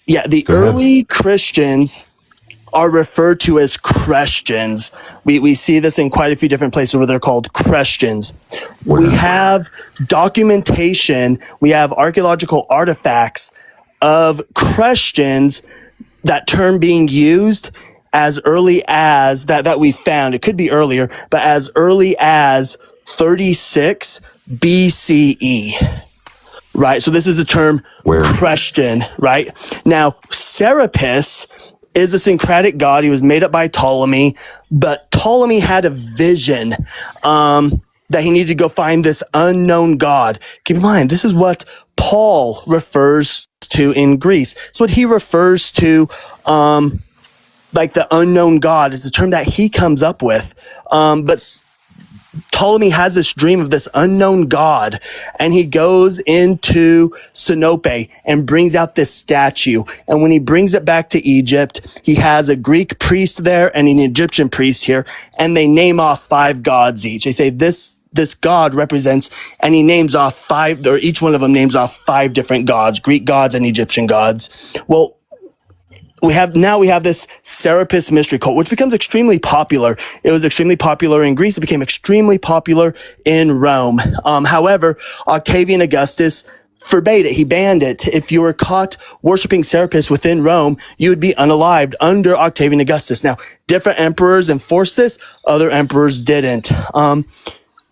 Yeah, the early Christians are referred to as Christians. We see this in quite a few different places where they're called Christians. We have documentation, we have archaeological artifacts of Christians, that term being used as early as that we found. It could be earlier, but as early as 36 BCE. Right? So this is the term Christian, right? Now, Serapis is a syncretic god. He was made up by Ptolemy, but Ptolemy had a vision that he needed to go find this unknown god. Keep in mind, this is what Paul refers to in Greece. So what he refers to, like the unknown god, is the term that he comes up with. But Ptolemy has this dream of this unknown god, and he goes into Sinope and brings out this statue. And when he brings it back to Egypt, he has a Greek priest there and an Egyptian priest here, and they name off 5 gods each. They say this god represents, and he names off 5, or each one of them names off 5 different gods, Greek gods and Egyptian gods. Well, we have this Serapis mystery cult, which becomes extremely popular. It was extremely popular in Greece. It became extremely popular in Rome. However, Octavian Augustus forbade it. He banned it. If you were caught worshiping Serapis within Rome, you would be unalived under Octavian Augustus. Now, different emperors enforced this. Other emperors didn't.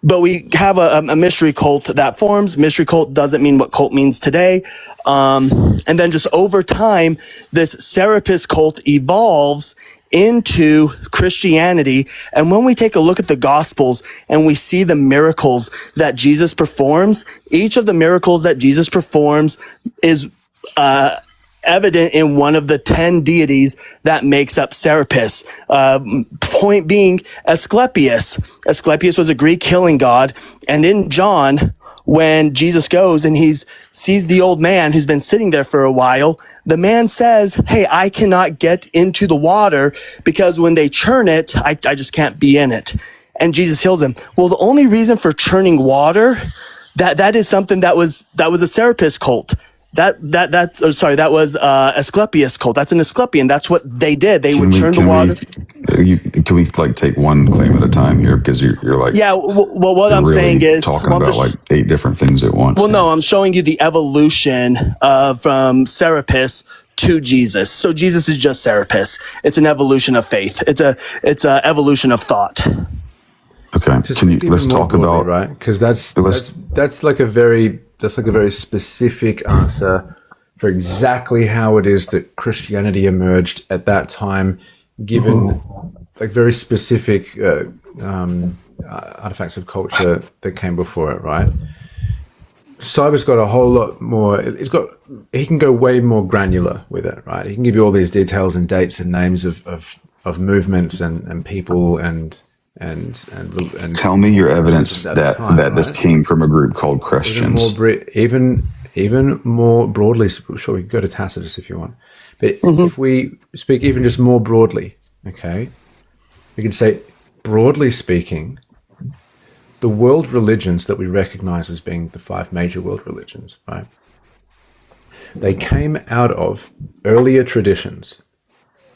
But we have a mystery cult that forms. Mystery cult doesn't mean what cult means today. And then just over time, this Serapis cult evolves into Christianity. And when we take a look at the Gospels and we see the miracles that Jesus performs, each of the miracles that Jesus performs is evident in one of the 10 deities that makes up Serapis. Point being, Asclepius. Asclepius was a Greek healing god. And in John, when Jesus goes and he sees the old man who's been sitting there for a while, the man says, hey, I cannot get into the water because when they churn it, I just can't be in it. And Jesus heals him. Well, the only reason for churning water, that is something that was a Serapis cult. That was Asclepius cult. That's an Asclepian. That's what they did. They would turn the water. Can we like take one claim at a time here? Because you're like, Yeah. Well, what you're I'm really saying is talking about like 8 different things at once. Well, no, I'm showing you the evolution from Serapis to Jesus. So Jesus is just Serapis. It's an evolution of faith. It's a evolution of thought. Okay. Let's talk about, right? Because that's like a very specific answer for exactly how it is that Christianity emerged at that time, given like very specific artifacts of culture that came before it, right? Cyber's got a whole lot more. He can go way more granular with it, right? He can give you all these details and dates and names of movements and people and tell me your evidence that this came from a group called Christians. Even more broadly, sure, we can go to Tacitus if you want, but if we speak even just more broadly, okay, we can say, broadly speaking, the world religions that we recognize as being the 5 major world religions, right? They came out of earlier traditions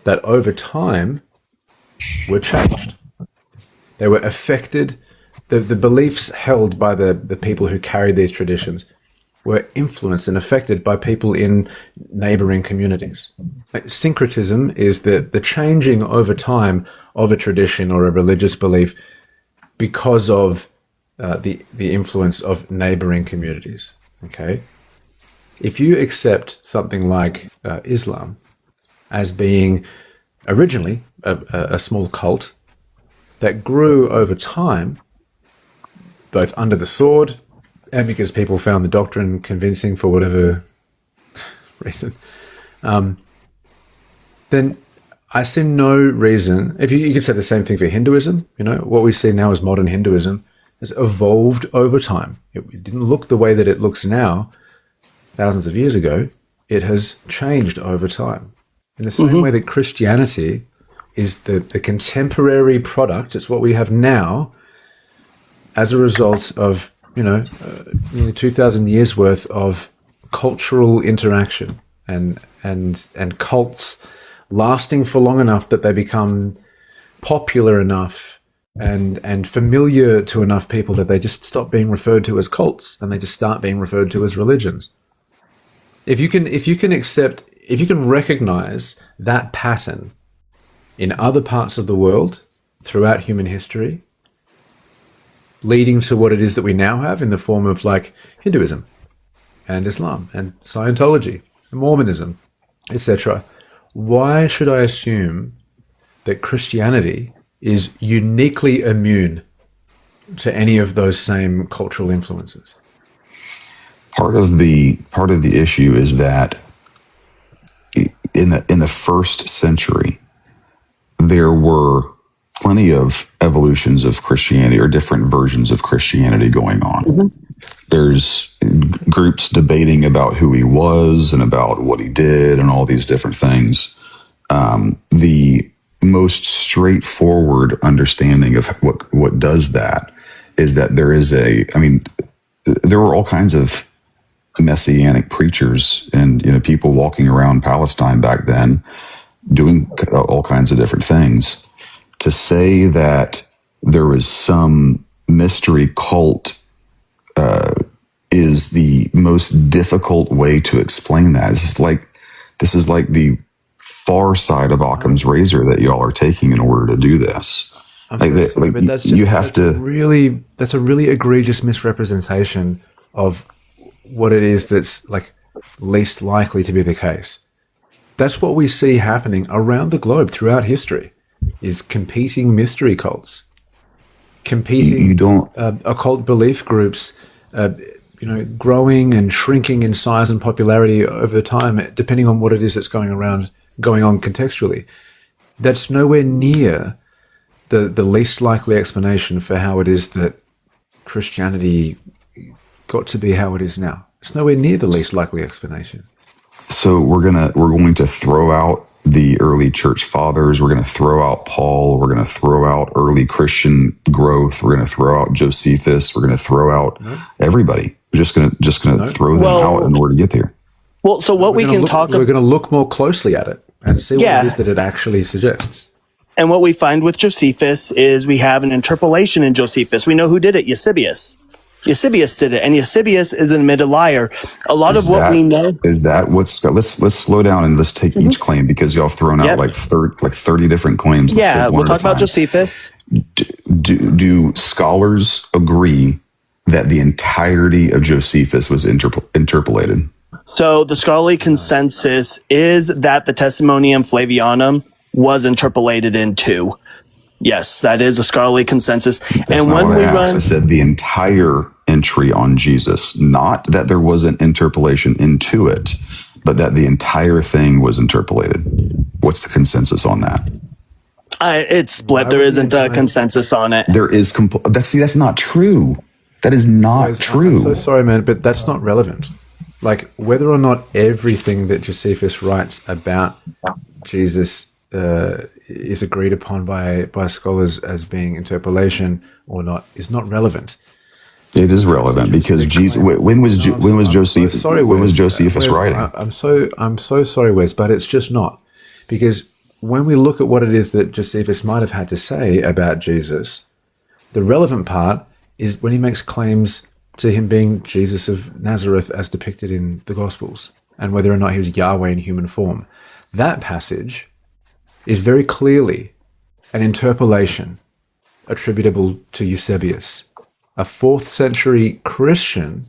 that over time were changed. They were affected. The beliefs held by the people who carried these traditions were influenced and affected by people in neighboring communities. Like, syncretism is the changing over time of a tradition or a religious belief because of the influence of neighboring communities. Okay, if you accept something like Islam as being originally a small cult that grew over time, both under the sword and because people found the doctrine convincing for whatever reason, then I see no reason. If you could say the same thing for Hinduism, what we see now as modern Hinduism has evolved over time. It didn't look the way that it looks now thousands of years ago. It has changed over time. In the same way that Christianity is the contemporary product, it's what we have now as a result of, nearly 2,000 years worth of cultural interaction and cults lasting for long enough that they become popular enough and familiar to enough people that they just stop being referred to as cults and they just start being referred to as religions. If you can recognize that pattern in other parts of the world throughout human history, leading to what it is that we now have in the form of like Hinduism and Islam and Scientology and Mormonism, etc., why should I assume that Christianity is uniquely immune to any of those same cultural influences? Part of the issue is that in the first century, there were plenty of evolutions of Christianity or different versions of Christianity going on. There's groups debating about who he was and about what he did and all these different things. The most straightforward understanding of what does that is that there were all kinds of messianic preachers and people walking around Palestine back then doing all kinds of different things. To say that there was some mystery cult is the most difficult way to explain that. This is like the far side of Occam's razor that y'all are taking in order to do this. That's a really egregious misrepresentation of what it is that's like least likely to be the case. That's what we see happening around the globe throughout history, is competing mystery cults, competing occult belief groups, growing and shrinking in size and popularity over time, depending on what it is that's going on contextually. That's nowhere near the least likely explanation for how it is that Christianity got to be how it is now. It's nowhere near the least likely explanation. So we're going to throw out the early church fathers. We're going to throw out Paul. We're going to throw out early Christian growth. We're going to throw out Josephus. We're going to throw out everybody. We're just going to throw them out in order to get there. Well, so what we can talk We're about, going to look more closely at it and see what Yeah. it is that it actually suggests. and what we find with Josephus is we have an interpolation in Josephus. We know who did it, Eusebius. Eusebius did it, and Eusebius is an admitted liar. A lot of what we know. Is that what's let's slow down and let's take each claim because y'all have thrown out Yep. like 30 different claims. Let's Yeah, take one we'll at talk a about time. Josephus. Do scholars agree that the entirety of Josephus was interpolated? So the scholarly consensus is that the Testimonium Flavianum was interpolated into. Yes, that is a scholarly consensus. That's And not when what we I asked. run, I said the entire entry on Jesus, not that there was an interpolation into it, but that the entire thing was interpolated. What's the consensus on that? it's split. There isn't a consensus on it. There is that's not true. That is not I'm true. so sorry, man, but that's not relevant. Like, whether or not everything that Josephus writes about Jesus is agreed upon by scholars as being interpolation or not is not relevant. It is relevant because Jesus. When was Josephus? When was Josephus writing? I'm so sorry, Wes, but it's just not, because when we look at what it is that Josephus might have had to say about Jesus, the relevant part is when he makes claims to him being Jesus of Nazareth as depicted in the Gospels, and whether or not he was Yahweh in human form. That passage is very clearly an interpolation attributable to Eusebius, a 4th century Christian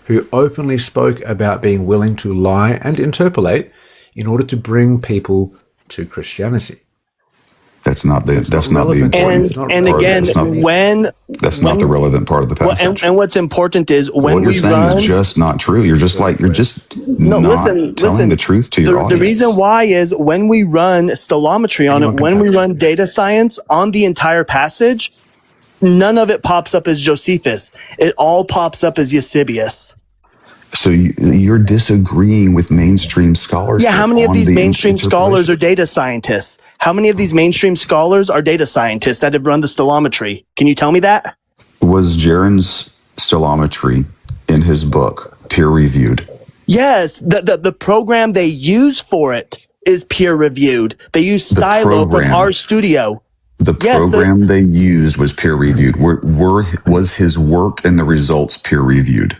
who openly spoke about being willing to lie and interpolate in order to bring people to Christianity. That's not the relevant. important And part. again, That's not the relevant part of the well, passage. and what's important is when What you're we saying run. is just not true. You're just not telling the truth to your The audience. reason why is when we run stellometry on it, when we run data science on the entire passage, none of it pops up as Josephus. It all pops up as Eusebius. So you're disagreeing with mainstream scholarship. Yeah, how many of on these the mainstream scholars interpolation? are data scientists? How many of these mainstream scholars are data scientists that have run the stellometry? Can you tell me that? Was Jaron's stellometry in his book peer reviewed? Yes, the program they use for it is peer reviewed. They use Stylo from program. RStudio. The program they used was peer reviewed. Was his work and the results peer reviewed?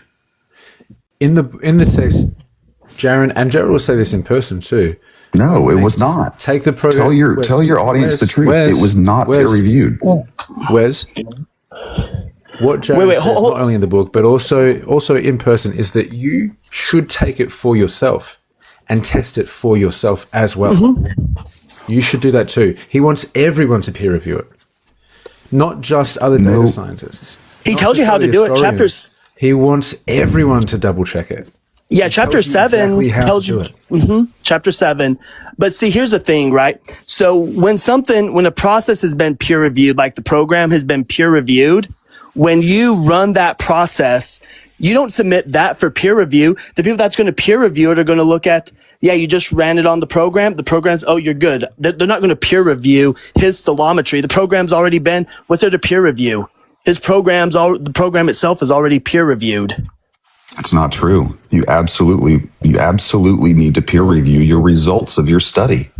In the text, Jaron, and Jared will say this in person too. No, it was not. Take the program. Tell your audience the truth. It was not peer reviewed. Wes, what Jared says hold- not only in the book but also in person is that you should take it for yourself and test it for yourself as well. Mm-hmm. You should do that too. He wants everyone to peer review it, not just other data scientists. He Not tells you just how to other do it. historians. He wants everyone to double check it. Yeah, chapter tells you 7 exactly how tells to you. do it. Chapter 7. But see, here's the thing, right? So when a process has been peer reviewed, like the program has been peer reviewed, when you run that process, you don't submit that for peer review. The people that's going to peer review it are going to look at, yeah, you just ran it on the program. The program's, oh, you're good. They're not going to peer review his stellometry. The program's already been, what's there to peer review? The program itself is already peer reviewed. That's not true. You absolutely need to peer review your results of your study.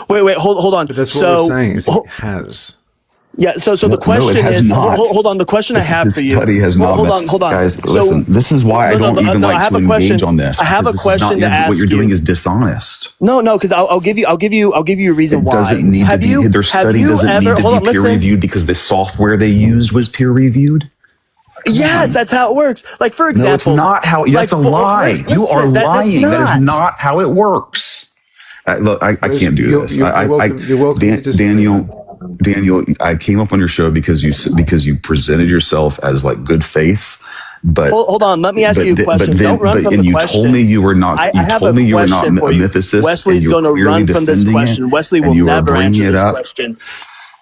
Wait, hold on. But that's what we're saying is it has. Yeah, so the question it has is, not. hold on. The question I have This for you. study has not. Hold been- on. Guys, So- listen. This is why I don't even I like have to a question. engage on this. I have because a this is question to ask What you're doing you. is dishonest. No, because I'll give you a reason It why. doesn't need to be. Their study doesn't need to be peer reviewed because the software they used was peer reviewed. Yes, that's how it works. Like for example, No, it's not how. That's a lie. You are lying. That is not how it works. Look, I can't do this. You're welcome to disagree. Daniel, I came up on your show because you presented yourself as like good faith. But hold on, let me ask you a question. Don't run from the you question. told me you were not. I You have told a me you were not question a for you. mythicist. Wesley's going to run from this question. Wesley will never answer this question.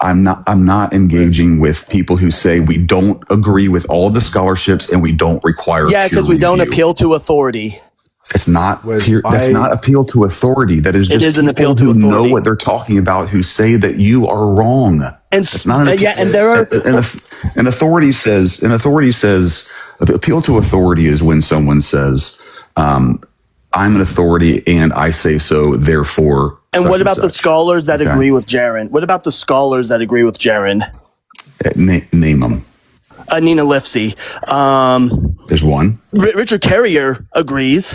I'm not engaging with people who say we don't agree with all of the scholarships and we don't require. Yeah, because we don't review. appeal to authority. It's not that's not appeal to authority. That is just It is an people appeal to who know authority. what they're talking about who say that you are wrong. And it's not an appeal. and there are an authority says appeal to authority is when someone says I'm an authority and I say so, therefore. And such what about the such. scholars that Okay. agree with Jaron? What about the scholars that agree with Jaron? Name them. Nina Lifsey. There's one. Richard Carrier agrees.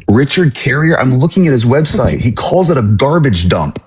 Richard Carrier, I'm looking at his website. He calls it a garbage dump.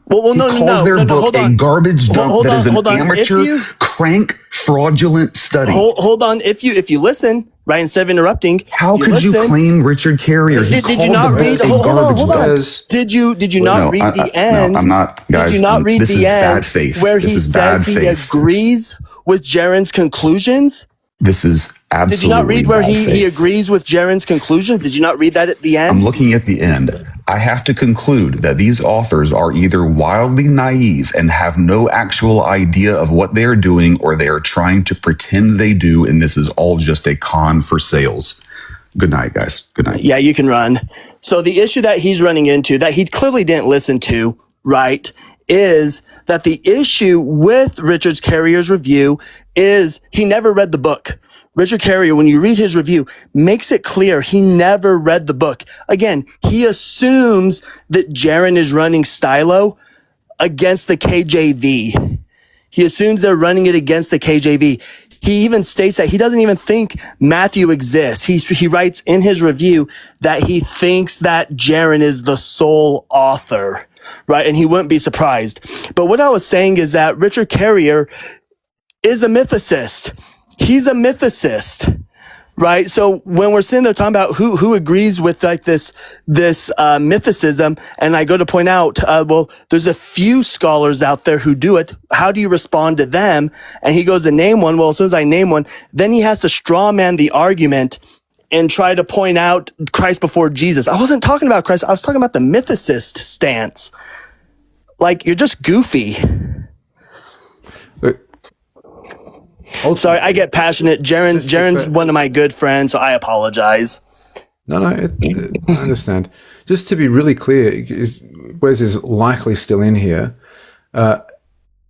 Well, He no, calls their book hold a on. garbage dump Hold that on, is an hold on. If amateur, you- crank, fraudulent study. Hold on. If you listen, right, instead of interrupting, How if could you listen- claim Richard Carrier? He Did you called not the read? book a Hold on, garbage hold dump. on. Does- Did you not No, read the no, end? I'm not, guys. Did you not read this the is end bad faith. where This he is bad says he faith. agrees with Jaron's conclusions? This is absolutely. Did you not read where bad he faith. agrees with Jaron's conclusions? Did you not read that at the end? I'm looking at the end. I have to conclude that these authors are either wildly naive and have no actual idea of what they are doing, or they are trying to pretend they do, and this is all just a con for sales. Good night, guys. Good night. Yeah, you can run. So the issue that he's running into that he clearly didn't listen to, right, is that the issue with Richard Carrier's review is he never read the book. Richard Carrier, when you read his review, makes it clear he never read the book. Again, he assumes that Jaron is running Stylo against the KJV. He assumes they're running it against the KJV. He even states that he doesn't even think Matthew exists. He writes in his review that he thinks that Jaron is the sole author, right? And he wouldn't be surprised. But what I was saying is that Richard Carrier is a mythicist. He's a mythicist, right? So when we're sitting there talking about who agrees with like this mythicism, and I go to point out, well, there's a few scholars out there who do it. How do you respond to them? And he goes to name one. Well, as soon as I name one, then he has to straw man the argument and try to point out Christ before Jesus. I wasn't talking about Christ. I was talking about the mythicist stance. Like, you're just goofy. Sorry, I get passionate. Jaron's one of my good friends, so I apologize. No, I understand. Just to be really clear, Wes is likely still in here.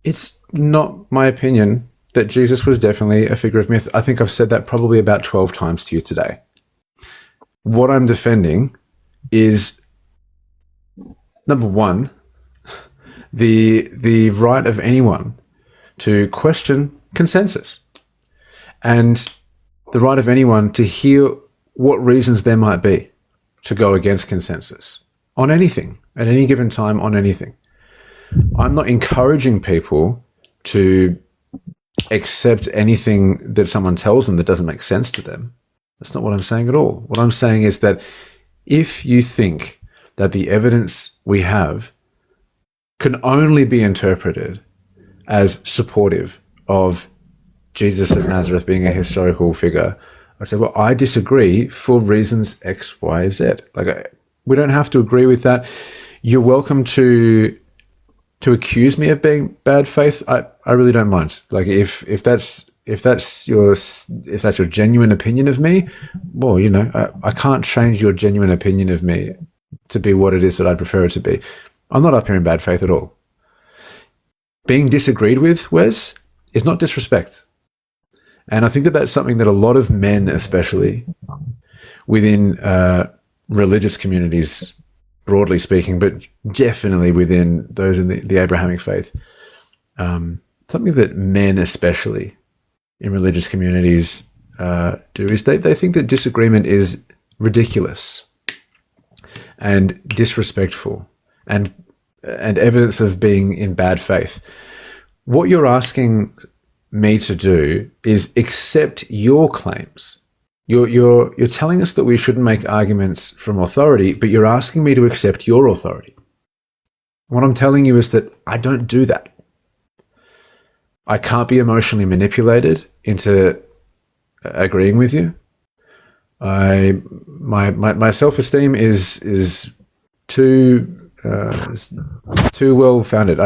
It's not my opinion that Jesus was definitely a figure of myth. I think I've said that probably about 12 times to you today. What I'm defending is, number one, the right of anyone to question consensus, and the right of anyone to hear what reasons there might be to go against consensus on anything at any given time on anything. I'm not encouraging people to accept anything that someone tells them that doesn't make sense to them. That's not what I'm saying at all. What I'm saying is that if you think that the evidence we have can only be interpreted as supportive of Jesus of Nazareth being a historical figure, I say, well, I disagree for reasons X, Y, Z. Like, we don't have to agree with that. You're welcome to accuse me of being bad faith. I really don't mind. Like, if that's your genuine opinion of me, well, you know, I can't change your genuine opinion of me to be what it is that I'd prefer it to be. I'm not up here in bad faith at all. Being disagreed with, Wes, is not disrespect. And I think that that's something that a lot of men, especially within religious communities, broadly speaking, but definitely within those in the Abrahamic faith, something that men, especially in religious communities, do is they think that disagreement is ridiculous and disrespectful and evidence of being in bad faith. What you're asking me to do is accept your claims. You're telling us that we shouldn't make arguments from authority, but you're asking me to accept your authority. What I'm telling you is that I don't do that. I can't be emotionally manipulated into agreeing with you. My self-esteem is too well founded.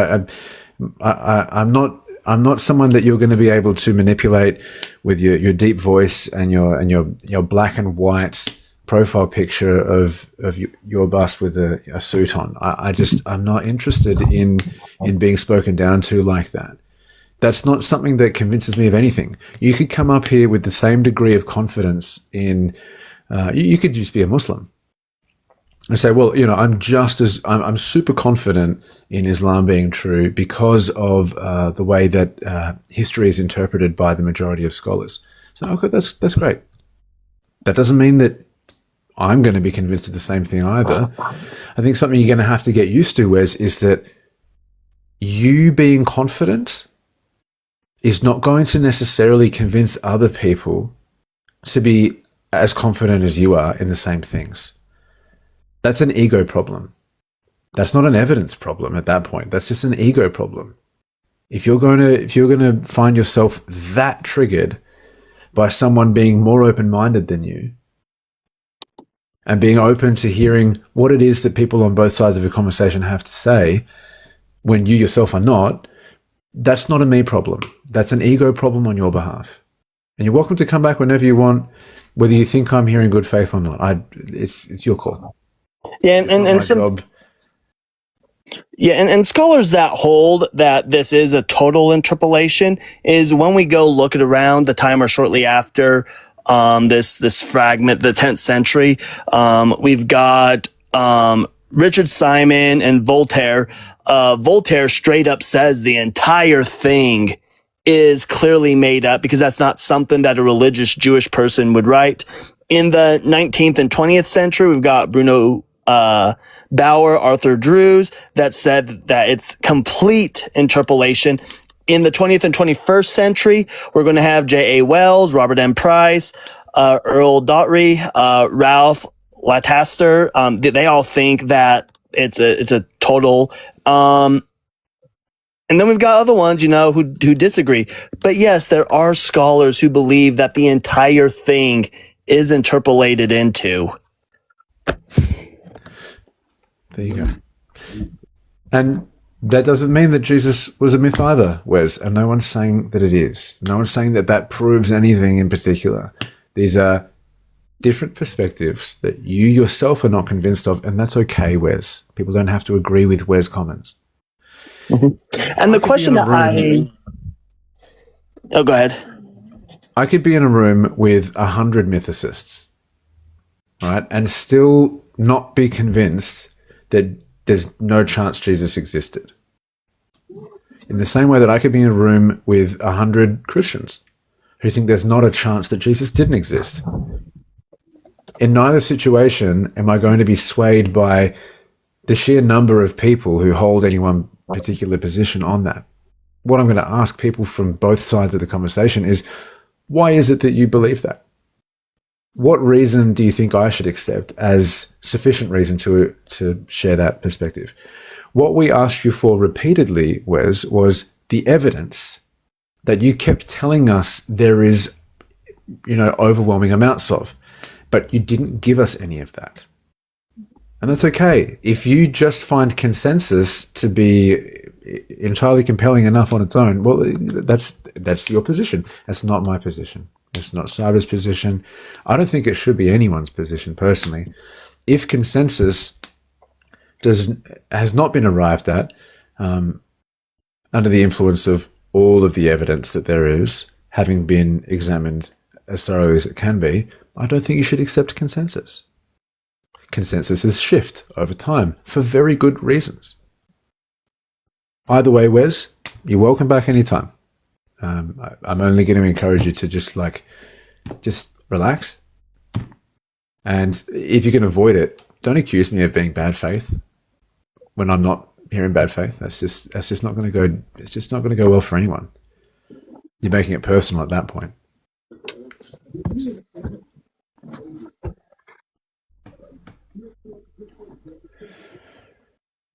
I'm not someone that you're going to be able to manipulate with your deep voice and your black and white profile picture of your bust with a suit on. I'm not interested in being spoken down to like that. That's not something that convinces me of anything. You could come up here with the same degree of confidence in, you could just be a Muslim. and say, well, I'm super confident in Islam being true because of the way that history is interpreted by the majority of scholars. So, okay, that's great. That doesn't mean that I'm going to be convinced of the same thing either. I think something you're going to have to get used to, Wes, is that you being confident is not going to necessarily convince other people to be as confident as you are in the same things. That's an ego problem. That's not an evidence problem at that point. That's just an ego problem. If you're going to find yourself that triggered by someone being more open-minded than you and being open to hearing what it is that people on both sides of a conversation have to say when you yourself are not, that's not a me problem. That's an ego problem on your behalf. And you're welcome to come back whenever you want, whether you think I'm here in good faith or not. It's your call. Yeah, and scholars that hold that this is a total interpolation is when we go look at around the time or shortly after this fragment, the 10th century, we've got Richard Simon and Voltaire. Voltaire straight up says the entire thing is clearly made up because that's not something that a religious Jewish person would write. In the 19th and 20th century, we've got Bruno Bauer, Arthur Drews, that said that it's complete interpolation. In the 20th and 21st century, we're going to have J.A. Wells, Robert M. Price, Earl Daughtry, Ralph Lataster. They all think that it's a total. And then we've got other ones, who disagree. But yes, there are scholars who believe that the entire thing is interpolated into. There you go. And that doesn't mean that Jesus was a myth either, Wes. And no one's saying that it is. No one's saying that proves anything in particular. These are different perspectives that you yourself are not convinced of, and that's okay, Wes. People don't have to agree with Wes' comments. Mm-hmm. And the question that Oh, go ahead. I could be in a room with 100 mythicists, right, and still not be convinced that there's no chance Jesus existed. In the same way that I could be in a room with 100 Christians who think there's not a chance that Jesus didn't exist. In neither situation am I going to be swayed by the sheer number of people who hold any one particular position on that. What I'm going to ask people from both sides of the conversation is, why is it that you believe that? What reason do you think I should accept as sufficient reason to share that perspective? What we asked you for repeatedly, Wes, was the evidence that you kept telling us there is, overwhelming amounts of, but you didn't give us any of that. And that's okay. If you just find consensus to be entirely compelling enough on its own, well, that's your position. That's not my position. It's not Cyber's position. I don't think it should be anyone's position, personally. If consensus has not been arrived at under the influence of all of the evidence that there is, having been examined as thoroughly as it can be, I don't think you should accept consensus. Consensuses shift over time for very good reasons. Either way, Wes, you're welcome back anytime. I'm only going to encourage you to just relax. And if you can avoid it, don't accuse me of being bad faith when I'm not here in bad faith. That's just not going to go. It's just not going to go well for anyone. You're making it personal at that point.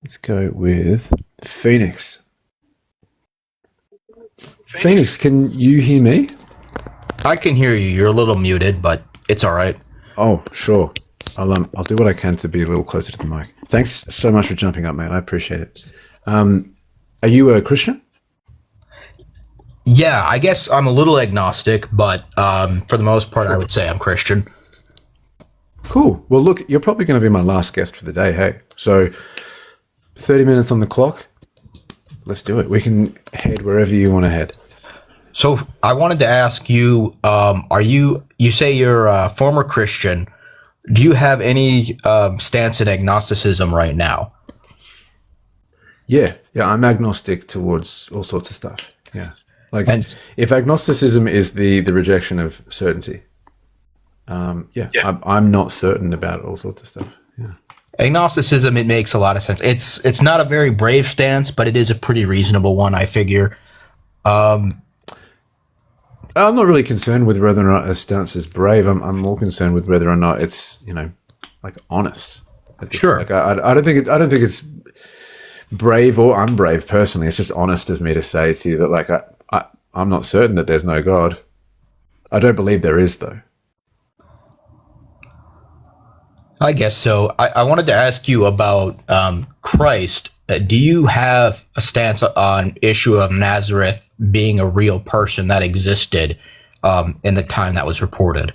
Let's go with Phoenix. Phoenix, can you hear me? I can hear you. You're a little muted, but it's all right. Oh, sure. I'll do what I can to be a little closer to the mic. Thanks so much for jumping up, man. I appreciate it. Are you a Christian? Yeah, I guess I'm a little agnostic, but for the most part, I would say I'm Christian. Cool. Well, look, you're probably going to be my last guest for the day, hey? So 30 minutes on the clock. Let's do it. We can head wherever you want to head. So I wanted to ask you, you say you're a former Christian. Do you have any stance in agnosticism right now? Yeah, I'm agnostic towards all sorts of stuff. Yeah, like And- if agnosticism is the rejection of certainty, I'm not certain about all sorts of stuff. Yeah, Agnosticism, it makes a lot of sense. It's not a very brave stance, but it is a pretty reasonable one, I figure. I'm not really concerned with whether or not a stance is brave. I'm more concerned with whether or not it's like honest. Sure. Like I don't think it's brave or unbrave personally. It's just honest of me to say to you that like I'm not certain that there's no God. I don't believe there is though. I guess so. I wanted to ask you about Christ. Do you have a stance on issue of Nazareth being a real person that existed in the time that was reported?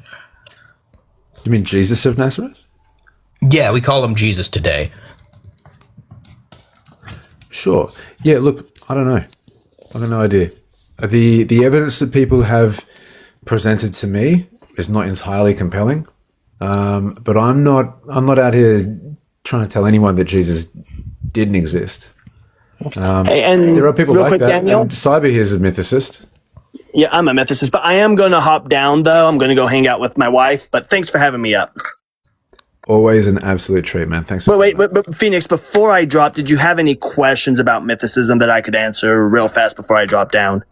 You mean Jesus of Nazareth? Yeah, we call him Jesus today. Sure. Yeah, look, I don't know. I have no idea. The evidence that people have presented to me is not entirely compelling. But I'm not out here trying to tell anyone that Jesus didn't exist. And There are people real like quick, that. Daniel. And Cyber here is a mythicist. Yeah, I'm a mythicist, but I am going to hop down though. I'm going to go hang out with my wife. But thanks for having me up. Always an absolute treat, man. Thanks. But Phoenix, before I drop, did you have any questions about mythicism that I could answer real fast before I drop down?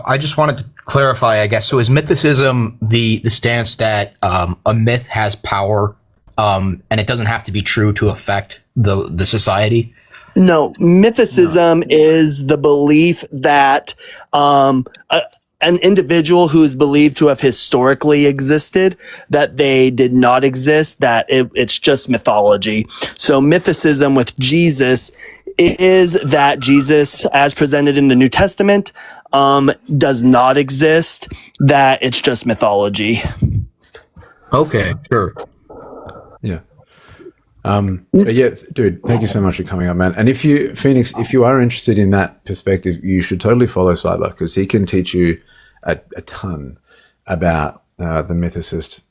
I just wanted to clarify, I guess. So is mythicism the stance that a myth has power and it doesn't have to be true to affect the society? No, mythicism is the belief that an individual who is believed to have historically existed, that they did not exist, that it's just mythology. So mythicism with Jesus is that Jesus, as presented in the New Testament, does not exist, that it's just mythology. Okay, sure. Yeah. But yeah, dude, thank you so much for coming up, man. And if you are interested in that perspective, you should totally follow Cyber because he can teach you a ton about the mythicist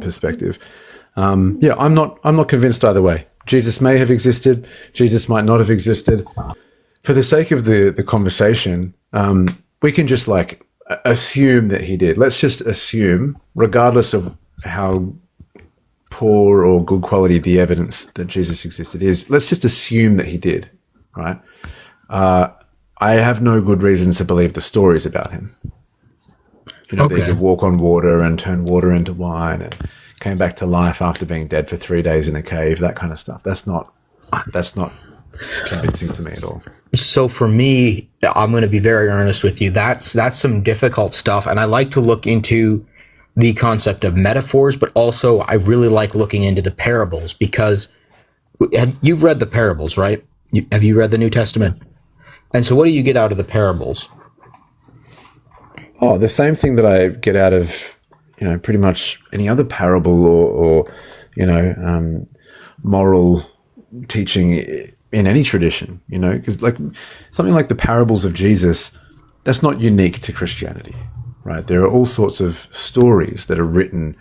perspective. I'm not convinced either way. Jesus may have existed. Jesus might not have existed. For the sake of the conversation, we can just like assume that he did. Let's just assume, regardless of how poor or good quality the evidence that Jesus existed is, let's just assume that he did, right? I have no good reason to believe the stories about him. That he could walk on water and turn water into wine and came back to life after being dead for 3 days in a cave, that kind of stuff. That's not convincing to me at all. So for me, I'm going to be very earnest with you. That's some difficult stuff. And I like to look into the concept of metaphors, but also I really like looking into the parables because you've read the parables, right? Have you read the New Testament? And so what do you get out of the parables? Oh, the same thing that I get out of, pretty much any other parable or moral teaching in any tradition, because like something like the parables of Jesus, that's not unique to Christianity, right? There are all sorts of stories that are written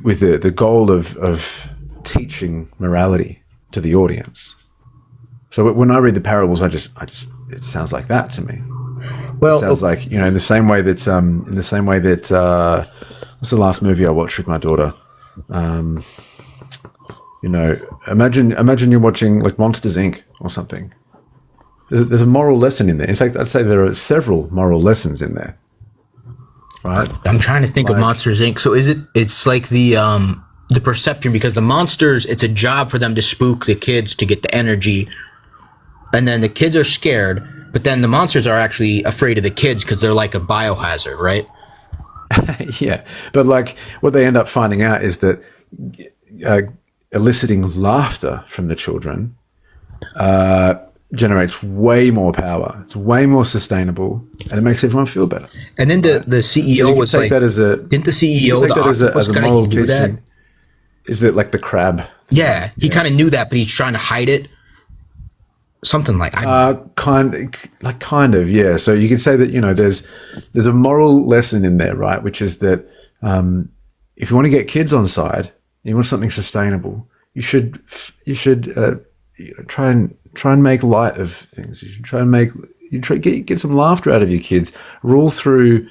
with the goal of teaching morality to the audience. So when I read the parables, I just it sounds like that to me. Well, It sounds like, in the same way that what's the last movie I watched with my daughter? Imagine you're watching like Monsters Inc. or something. There's a moral lesson in there. In fact, I'd say there are several moral lessons in there. Right? I'm trying to think of Monsters Inc. So it's like the perception, because the monsters, it's a job for them to spook the kids to get the energy. And then the kids are scared, but then the monsters are actually afraid of the kids because they're like a biohazard, right? Yeah. But like what they end up finding out is that eliciting laughter from the children generates way more power. It's way more sustainable, and it makes everyone feel better. And then the CEO was like, didn't the CEO, the octopus guy, he knew that? Is that like the crab? Yeah, he kind of knew that, but he's trying to hide it. Something like kind of, yeah. So you could say that there's a moral lesson in there, right? Which is that if you want to get kids on side, you want something sustainable, you should try and make light of things. You should try and get some laughter out of your kids. Rule through,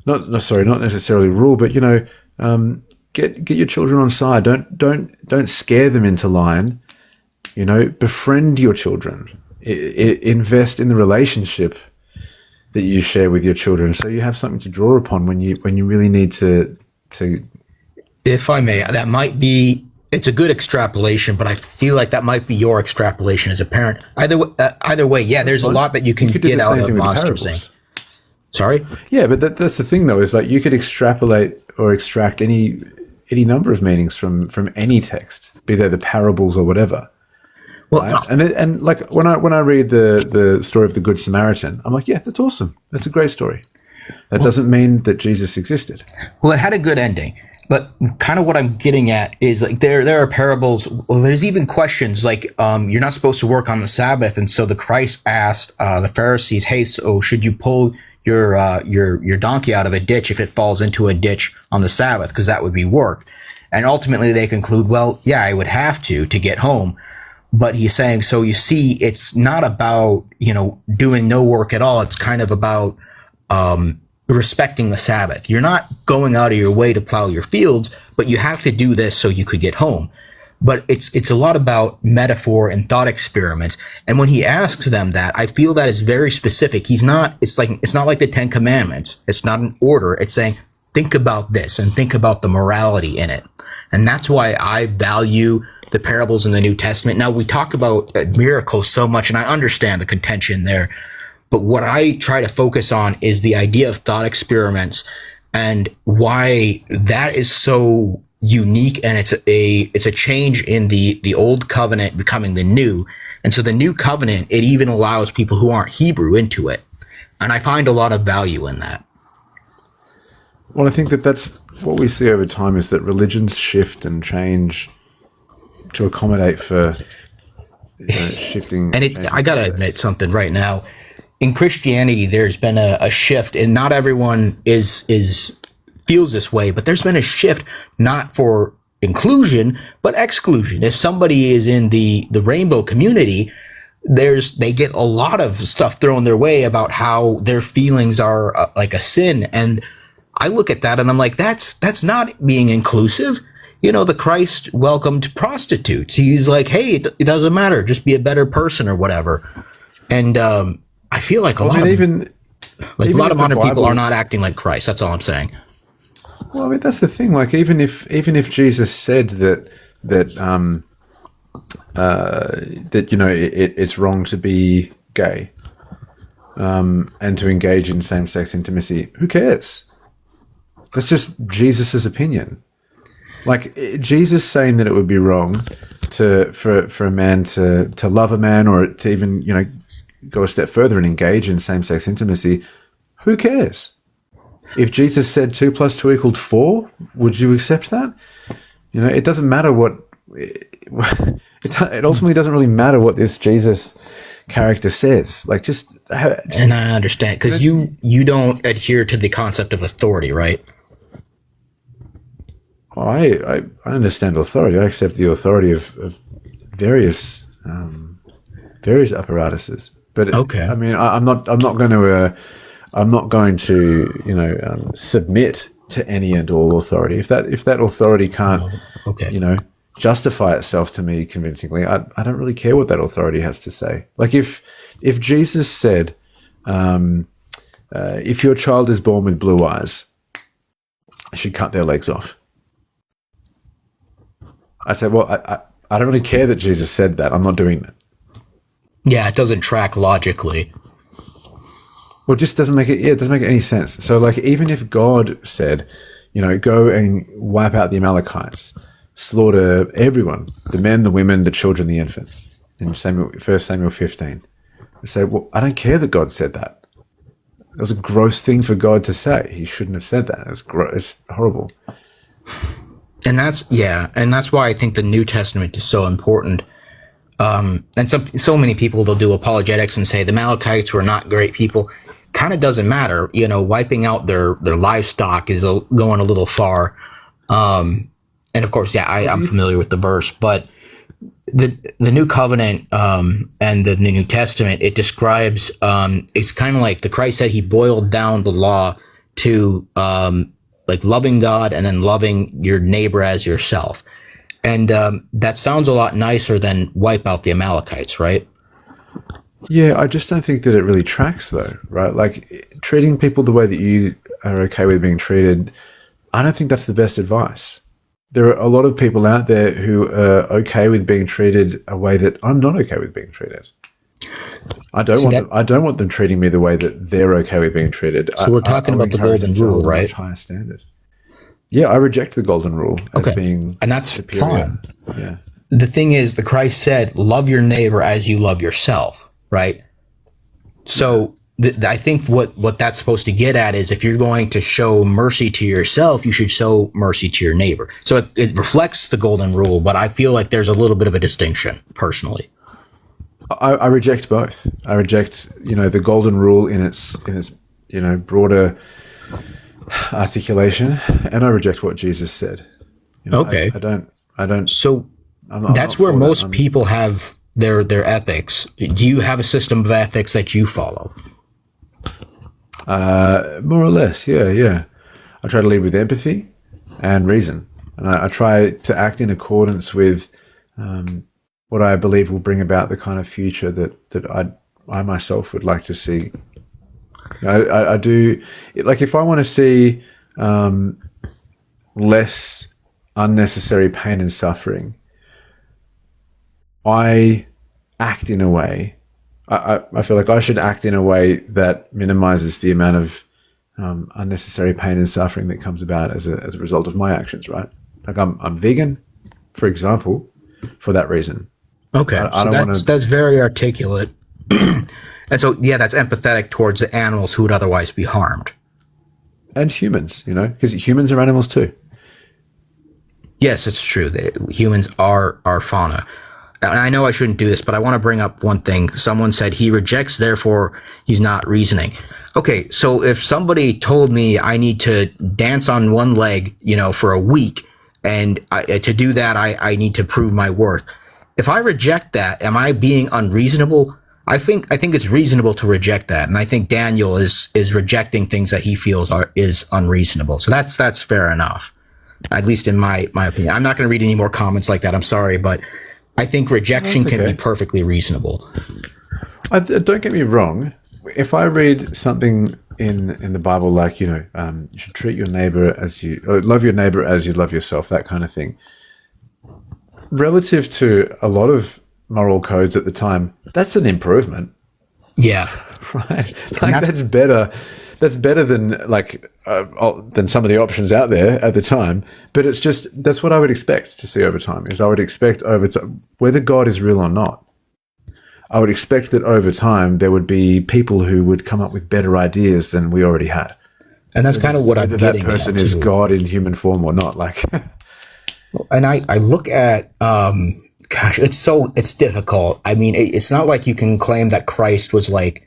not necessarily rule, but get your children on side. Don't scare them into line. Befriend your children. Invest in the relationship that you share with your children, so you have something to draw upon when you really need to. If I may, that might be, it's a good extrapolation, but I feel like that might be your extrapolation as a parent. Either way, yeah, there's a lot that you can get out of Monsters Inc. Sorry? Yeah, but that's the thing though, is like you could extrapolate or extract any number of meanings from any text, be they the parables or whatever. Well, right? And like when I read the story of the Good Samaritan, I'm like, yeah, that's awesome. That's a great story. That doesn't mean that Jesus existed. Well, it had a good ending. But kind of what I'm getting at is like there are parables. Well, there's even questions like you're not supposed to work on the Sabbath, and so the Christ asked the Pharisees, "Hey, so should you pull your donkey out of a ditch if it falls into a ditch on the Sabbath? Because that would be work." And ultimately, they conclude, "Well, yeah, I would have to get home." But he's saying, so you see, it's not about doing no work at all. It's kind of about respecting the Sabbath. You're not going out of your way to plow your fields, but you have to do this so you could get home. But it's a lot about metaphor and thought experiments. And when he asks them that, I feel that is very specific. It's not like the Ten Commandments. It's not an order. It's saying, think about this and think about the morality in it. And that's why I value the parables in the New Testament. Now, we talk about miracles so much, and I understand the contention there. But what I try to focus on is the idea of thought experiments and why that is so unique. And it's a change in the old covenant becoming the new. And so the new covenant, it even allows people who aren't Hebrew into it. And I find a lot of value in that. Well, I think that's what we see over time, is that religions shift and change to accommodate for shifting. And I got to admit something right now. In Christianity, there's been a shift, and not everyone feels this way, but there's been a shift not for inclusion, but exclusion. If somebody is in the rainbow community, they get a lot of stuff thrown their way about how their feelings are like a sin. And I look at that and I'm like, that's not being inclusive. The Christ welcomed prostitutes. He's like, hey, it doesn't matter. Just be a better person or whatever. And, I feel like a lot of modern people are not acting like Christ. That's all I'm saying. Well, I mean, that's the thing. Like, even if Jesus said that it's wrong to be gay, and to engage in same-sex intimacy, who cares? That's just Jesus's opinion. Like, Jesus saying that it would be wrong for a man to love a man, or to even go a step further and engage in same-sex intimacy, who cares? If Jesus said 2 + 2 = 4, would you accept that? It doesn't matter what it ultimately doesn't really matter what this Jesus character says. Like, and I understand, because you don't adhere to the concept of authority, right? Well, I understand authority. I accept the authority of various apparatuses. But okay. I mean, I'm not going to submit to any and all authority. If that authority can't justify itself to me convincingly, I don't really care what that authority has to say. Like, if Jesus said, if your child is born with blue eyes, I should cut their legs off. I'd say, well, I don't really care that Jesus said that. I'm not doing that. Yeah, it doesn't track logically. Well, it just doesn't make it. Yeah, it doesn't make any sense. So, like, even if God said, go and wipe out the Amalekites, slaughter everyone, the men, the women, the children, the infants, in 1 Samuel 15, I say, well, I don't care that God said that. It was a gross thing for God to say. He shouldn't have said that. It's horrible. And that's why I think the New Testament is so important. And so many people, they'll do apologetics and say the Amalekites were not great people. Kind of doesn't matter. Wiping out their livestock is going a little far. And of course, yeah, I'm familiar with the verse, but the New Covenant and the New Testament, it describes it's kind of like the Christ said he boiled down the law to like loving God and then loving your neighbor as yourself. And that sounds a lot nicer than wipe out the Amalekites, right? Yeah, I just don't think that it really tracks though, right? Like treating people the way that you are okay with being treated, I don't think that's the best advice. There are a lot of people out there who are okay with being treated a way that I'm not okay with being treated. I don't want them treating me the way that they're okay with being treated. So we're talking about the golden rule, right? Much higher standard. Yeah, I reject the golden rule as being and that's superior. fine. Yeah. The thing is, the Christ said, "Love your neighbor as you love yourself." Right. So I think what that's supposed to get at is if you're going to show mercy to yourself, you should show mercy to your neighbor. So it reflects the golden rule, but I feel like there's a little bit of a distinction personally. I reject both. I reject, the golden rule in its broader articulation, and I reject what Jesus said. Okay. I don't. So that's where most people have their ethics. Do you have a system of ethics that you follow? More or less, yeah. I try to lead with empathy and reason, and I try to act in accordance with what I believe will bring about the kind of future that I myself would like to see. I do, like if I want to see less unnecessary pain and suffering, I act in a way. I feel like I should act in a way that minimizes the amount of unnecessary pain and suffering that comes about as a result of my actions. Right? Like I'm vegan, for example, for that reason. Okay, that's very articulate, and so that's empathetic towards the animals who would otherwise be harmed, and humans. Because humans are animals too. Yes, it's true. Humans are fauna. And I know I shouldn't do this, but I want to bring up one thing. Someone said he rejects, therefore he's not reasoning. Okay, so if somebody told me I need to dance on one leg, for a week, and to do that, I need to prove my worth. If I reject that, am I being unreasonable? I think it's reasonable to reject that, and I think Daniel is rejecting things that he feels is unreasonable. So that's fair enough, at least in my opinion. I'm not going to read any more comments like that. I'm sorry, but I think rejection can be perfectly reasonable. Don't get me wrong. If I read something in the Bible like, you should treat your neighbor love your neighbor as you love yourself, that kind of thing. Relative to a lot of moral codes at the time, that's an improvement. Yeah. Right? Like that's better. That's better than than some of the options out there at the time. But it's just, that's what I would expect to see over time. Is I would expect over time, whether God is real or not, I would expect that over time there would be people who would come up with better ideas than we already had. And that's kind of what I'm getting at. Whether that person is God in human form or not. And I look at, it's difficult. I mean, it's not like you can claim that Christ was like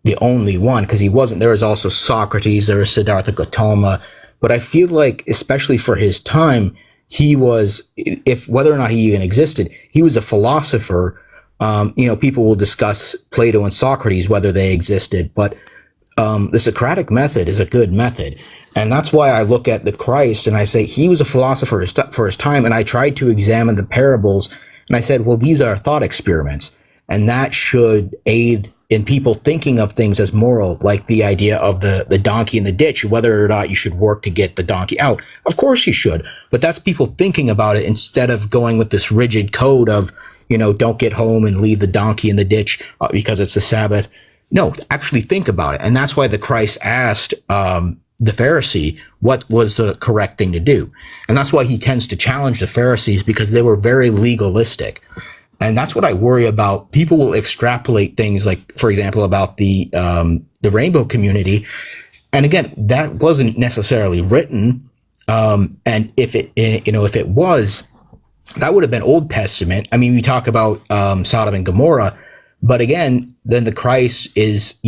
the only one, because he wasn't. There was also Socrates, there was Siddhartha Gautama, but I feel like, especially for his time, he was, if whether or not he even existed, he was a philosopher. People will discuss Plato and Socrates, whether they existed, but the Socratic method is a good method. And that's why I look at the Christ and I say he was a philosopher for his time. And I tried to examine the parables and I said, well, these are thought experiments, and that should aid in people thinking of things as moral, like the idea of the donkey in the ditch, whether or not you should work to get the donkey out. Of course you should, but that's people thinking about it instead of going with this rigid code of, don't get home and leave the donkey in the ditch because it's the Sabbath. No, actually think about it. And that's why the Christ asked the Pharisee what was the correct thing to do. And that's why he tends to challenge the Pharisees, because they were very legalistic. And that's what I worry about. People will extrapolate things like, for example, about the rainbow community. And again, that wasn't necessarily written. And if it was, that would have been Old Testament. I mean, we talk about Sodom and Gomorrah, But again, then the Christ is,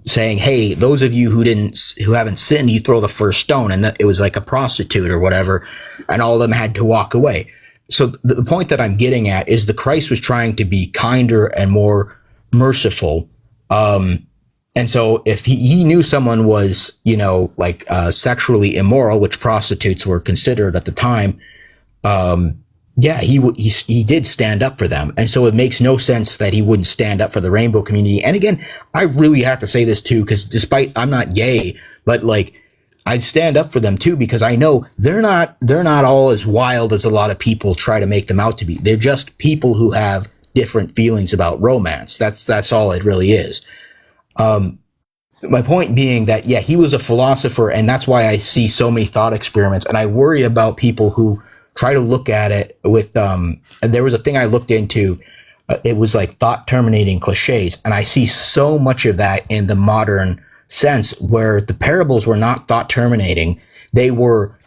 saying, hey, those of you who haven't sinned, you throw the first stone. And it was like a prostitute or whatever. And all of them had to walk away. So the point that I'm getting at is the Christ was trying to be kinder and more merciful. And so if he knew someone was, sexually immoral, which prostitutes were considered at the time, he did stand up for them. And so it makes no sense that he wouldn't stand up for the rainbow community. And again, I really have to say this too, because despite I'm not gay, but I'd stand up for them too, because I know they're not all as wild as a lot of people try to make them out to be. They're just people who have different feelings about romance. That's all it really is. My point being that, he was a philosopher, and that's why I see so many thought experiments. And I worry about people who try to look at it with, and there was a thing I looked into, it was like thought terminating cliches. And I see so much of that in the modern sense, where the parables were not thought terminating. They were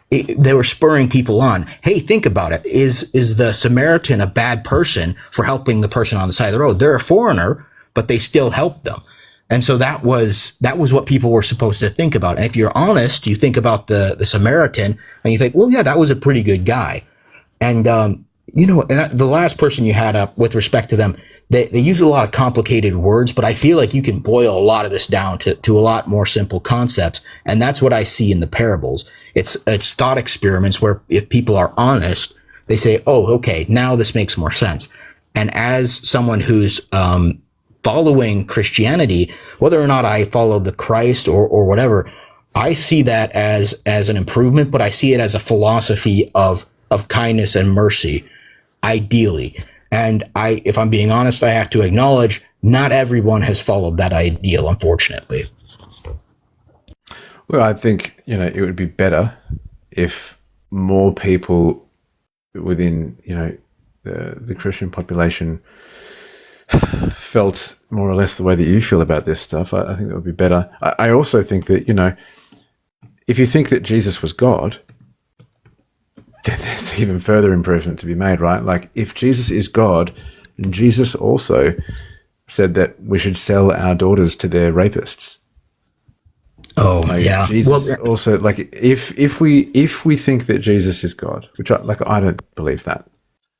spurring people on. Hey, think about it. Is the Samaritan a bad person for helping the person on the side of the road? They're a foreigner, but they still helped them. And so that was what people were supposed to think about. And if you're honest, you think about the Samaritan and you think, well, yeah, that was a pretty good guy. And, and the last person you had up with respect to them, they use a lot of complicated words, but I feel like you can boil a lot of this down to a lot more simple concepts. And that's what I see in the parables. It's thought experiments where if people are honest, they say, oh, okay, now this makes more sense. And as someone who's, following Christianity, whether or not I follow the Christ or whatever, I see that as an improvement, but I see it as a philosophy of kindness and mercy, ideally. And if I'm being honest, I have to acknowledge not everyone has followed that ideal, unfortunately. Well, I think, it would be better if more people within, the Christian population felt more or less the way that you feel about this stuff. I think that would be better. I also think that, if you think that Jesus was God, then there's even further improvement to be made, right? Like, if Jesus is God, then Jesus also said that we should sell our daughters to their rapists. Oh, yeah. Jesus also, if we think that Jesus is God, which I don't believe that.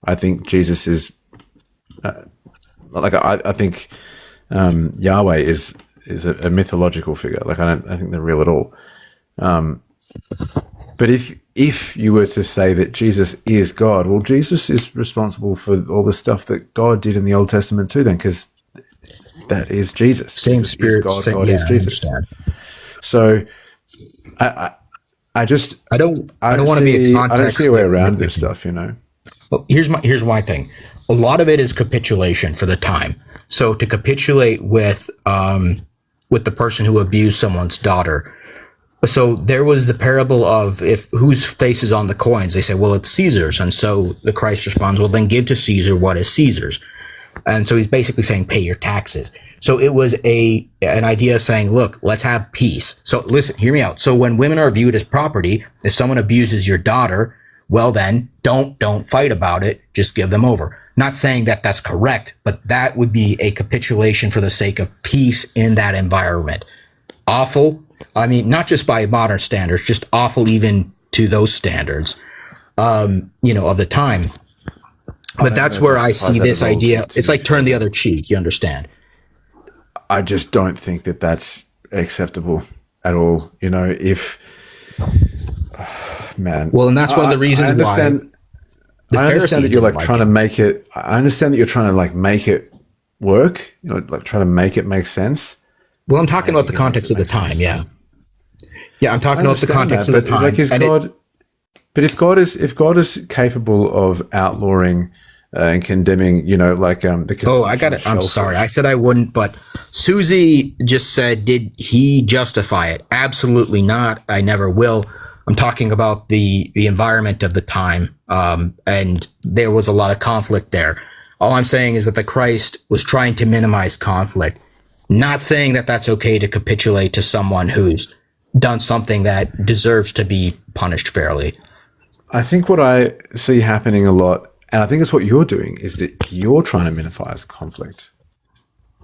I think Jesus is... I think Yahweh is a mythological figure. I don't think they're real at all. But if you were to say that Jesus is God, well, Jesus is responsible for all the stuff that God did in the Old Testament too, then, because that is Jesus. Same Jesus spirit. God is Jesus. So I don't want to be a context. I don't see a way around this stuff, Well, here's my thing. A lot of it is capitulation for the time. So to capitulate with the person who abused someone's daughter. So there was the parable of whose face is on the coins. They say, well, it's Caesar's. And so the Christ responds, well, then give to Caesar what is Caesar's. And so he's basically saying, pay your taxes. So it was an idea of saying, look, let's have peace. So listen, hear me out. So when women are viewed as property, if someone abuses your daughter, well then, don't fight about it. Just give them over. Not saying that that's correct, but that would be a capitulation for the sake of peace in that environment. Awful. I mean, not just by modern standards, just awful even to those standards, of the time. But that's where I see this idea. It's like turn the other cheek. You understand? I just don't think that that's acceptable at all. Man. Well, and that's one of the reasons why. I understand that you're trying to make it. I understand that you're trying to make it work. Trying to make it make sense. Well, I'm talking about the context of the time. Yeah. Yeah, I'm talking about the context of the time. But if God is capable of outlawing and condemning, the. Oh, I got it. I'm sorry. I said I wouldn't, but Susie just said, did he justify it? Absolutely not. I never will. I'm talking about the environment of the time, and there was a lot of conflict there. All I'm saying is that the Christ was trying to minimize conflict, not saying that that's okay to capitulate to someone who's done something that deserves to be punished fairly. I think what I see happening a lot, and I think it's what you're doing, is that you're trying to minimize conflict.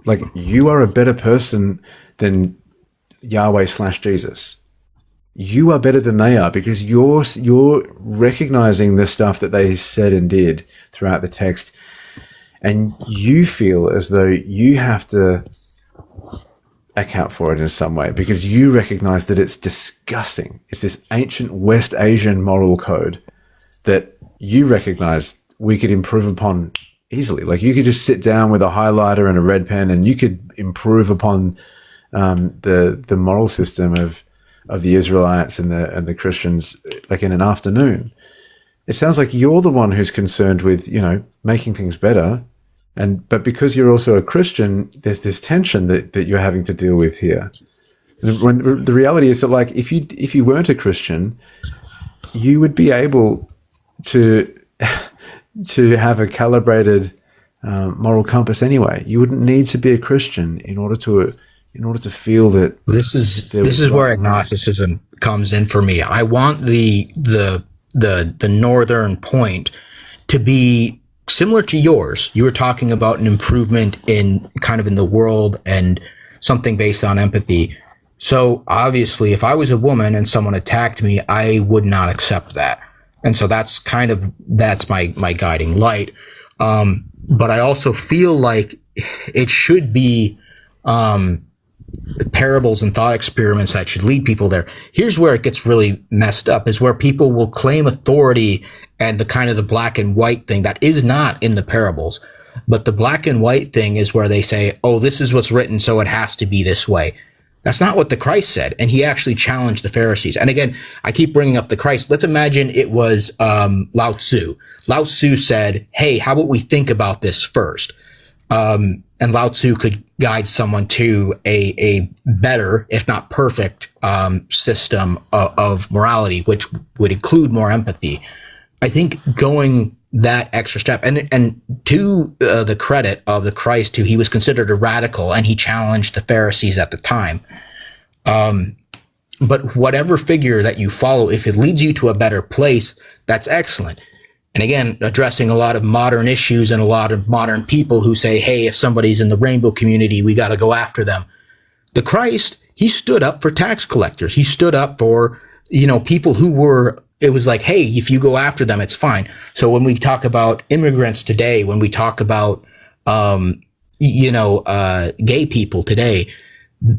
Like, you are a better person than Yahweh/Jesus. You are better than they are, because you're recognizing the stuff that they said and did throughout the text, and you feel as though you have to account for it in some way because you recognize that it's disgusting. It's this ancient West Asian moral code that you recognize we could improve upon easily. Like, you could just sit down with a highlighter and a red pen and you could improve upon the moral system of the Israelites and the Christians, like, in an afternoon. It sounds like you're the one who's concerned with, making things better. But because you're also a Christian, there's this tension that you're having to deal with here. When the reality is that, like, if you weren't a Christian, you would be able to have a calibrated moral compass anyway. You wouldn't need to be a Christian in order to feel that. This is where agnosticism comes in for me. I want the northern point to be similar to yours. You were talking about an improvement in the world and something based on empathy. So obviously, if I was a woman and someone attacked me, I would not accept that. And so that's my guiding light. But I also feel like it should be parables and thought experiments that should lead people there. Here's where it gets really messed up, is where people will claim authority and the black and white thing that is not in the parables. But the black and white thing is where they say, oh, this is what's written, so it has to be this way. That's not what the Christ said. And he actually challenged the Pharisees. And again, I keep bringing up the Christ. Let's imagine it was Lao Tzu. Lao Tzu said, hey, how about we think about this first? And Lao Tzu could guide someone to a better, if not perfect, system of morality, which would include more empathy. I think going that extra step, and to the credit of the Christ, too, he was considered a radical and he challenged the Pharisees at the time. But whatever figure that you follow, if it leads you to a better place, that's excellent. And again, addressing a lot of modern issues and a lot of modern people who say, hey, if somebody's in the rainbow community, we got to go after them. The Christ, he stood up for tax collectors. He stood up for, people who were, it was like, hey, if you go after them, it's fine. So when we talk about immigrants today, when we talk about, gay people today,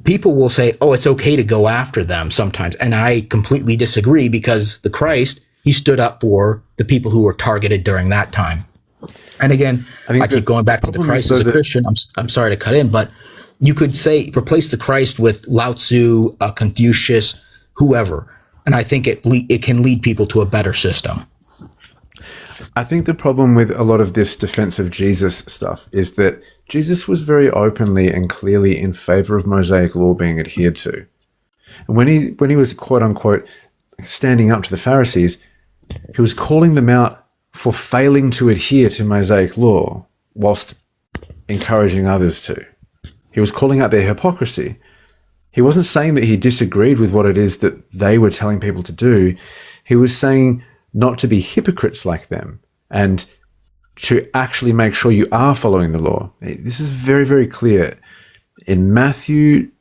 people will say, oh, it's okay to go after them sometimes. And I completely disagree, because the Christ, he stood up for the people who were targeted during that time. And again, I keep going back to the Christ as a Christian. I'm sorry to cut in, but you could say replace the Christ with Lao Tzu, Confucius, whoever. And I think it can lead people to a better system. I think the problem with a lot of this defense of Jesus stuff is that Jesus was very openly and clearly in favor of Mosaic law being adhered to. And when he was, quote unquote, standing up to the Pharisees, he was calling them out for failing to adhere to Mosaic law whilst encouraging others to. He was calling out their hypocrisy. He wasn't saying that he disagreed with what it is that they were telling people to do. He was saying not to be hypocrites like them and to actually make sure you are following the law. This is very, very clear in Matthew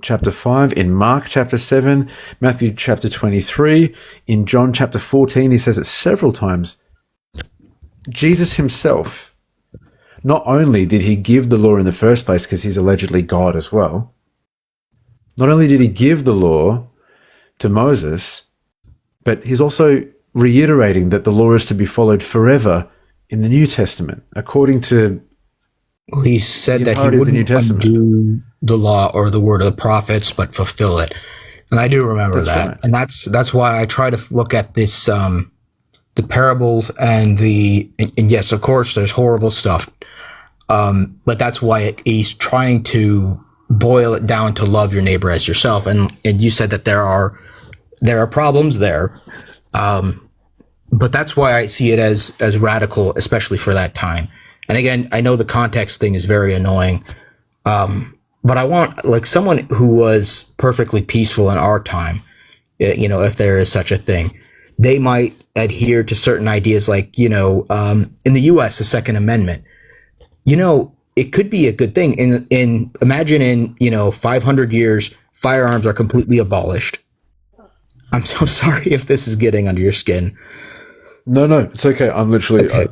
chapter 5, in Mark chapter 7, Matthew chapter 23, in John chapter 14. He says it several times. Jesus himself, not only did he give the law in the first place because he's allegedly God as well, not only did he give the law to Moses, but he's also reiterating that the law is to be followed forever in the New Testament, according to he said that he wouldn't undo the law or the word of the prophets, but fulfill it. And I do remember that. Right. And that's why I try to look at this, the parables and yes, of course, there's horrible stuff. But that's why he's trying to boil it down to love your neighbor as yourself. And you said that there are problems there. But that's why I see it as radical, especially for that time. And again, I know the context thing is very annoying. But I want, like, someone who was perfectly peaceful in our time, if there is such a thing, they might adhere to certain ideas, like, in the U.S., the Second Amendment. it could be a good thing. In imagine in 500 years, firearms are completely abolished. I'm so sorry if this is getting under your skin. No, it's okay. I'm literally Okay.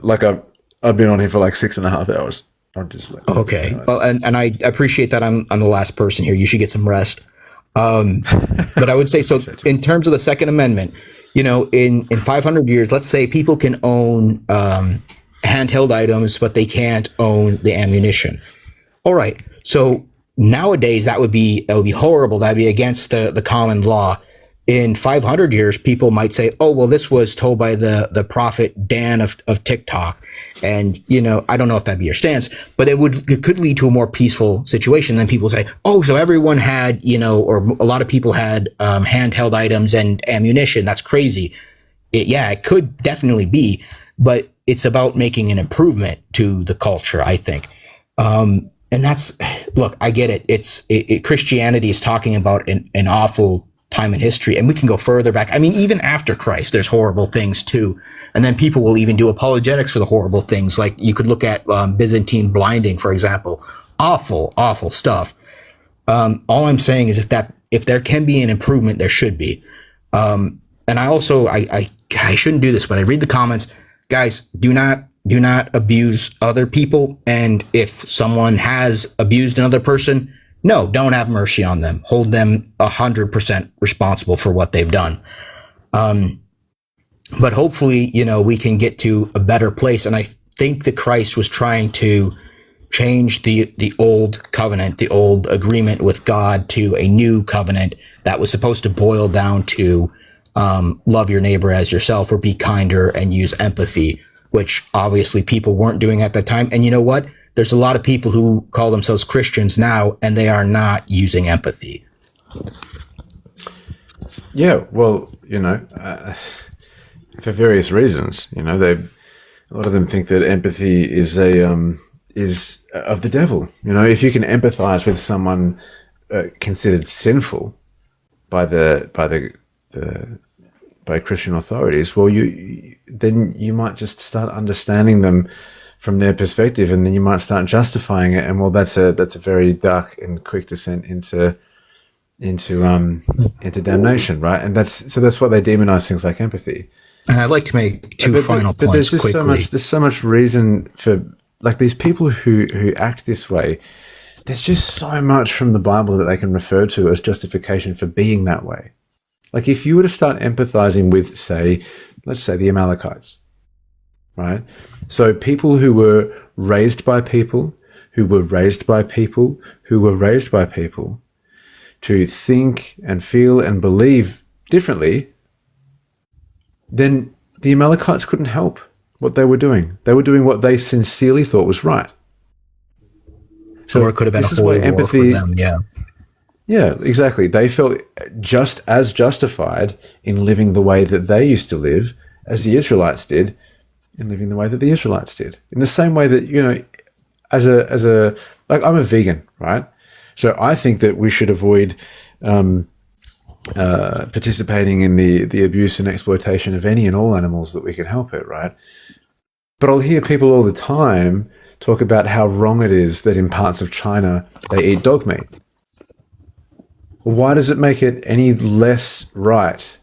I've been on here for like 6.5 hours. I'm just like, Okay. Well, and I appreciate that I'm the last person here. You should get some rest. But I would say, so in terms of the Second Amendment, in 500 years, let's say people can own handheld items, but they can't own the ammunition. All right. So nowadays that would be horrible. That'd be against the common law. In 500 years, people might say, "Oh, well, this was told by the prophet Dan of TikTok," and I don't know if that'd be your stance, but it could lead to a more peaceful situation. Then people say, "Oh, so everyone had or a lot of people had handheld items and ammunition. That's crazy." It could definitely be, but it's about making an improvement to the culture, I think. And that's, look, I get it. Christianity is talking about an awful time in history, and we can go further back. I mean, even after Christ, there's horrible things too. And then people will even do apologetics for the horrible things. Like you could look at Byzantine blinding, for example. Awful, awful stuff. All I'm saying is if there can be an improvement, there should be. And I also, I shouldn't do this, but I read the comments. Guys, do not abuse other people. And if someone has abused another person, no, don't have mercy on them. Hold them 100% responsible for what they've done. But hopefully, we can get to a better place. And I think that Christ was trying to change the old covenant, the old agreement with God, to a new covenant that was supposed to boil down to love your neighbor as yourself, or be kinder and use empathy, which obviously people weren't doing at that time. And you know what? There's a lot of people who call themselves Christians now, and they are not using empathy. yeah, well, for various reasons, a lot of them think that empathy is is of the devil. If you can empathize with someone considered sinful by by Christian authorities, well, then you might just start understanding them from their perspective, and then you might start justifying it. And well, that's a very dark and quick descent into damnation, right? And that's why they demonize things like empathy. And I'd like to make two final but points there's just quickly. there's so much reason for, like, these people who act this way. There's just so much from the Bible that they can refer to as justification for being that way. Like, if you were to start empathizing with, let's say the Amalekites, right? So people who were raised by people, who were raised by people, who were raised by people to think and feel and believe differently, then the Amalekites couldn't help what they were doing. They were doing what they sincerely thought was right. So it could have been a this is why holy war for them, yeah. Yeah, exactly. They felt just as justified in living the way that they used to live as the Israelites did in living the way that the Israelites did. In the same way that, as a like, I'm a vegan, right? So I think that we should avoid participating in the abuse and exploitation of any and all animals that we can help it, right? But I'll hear people all the time talk about how wrong it is that in parts of China they eat dog meat. Why does it make it any less right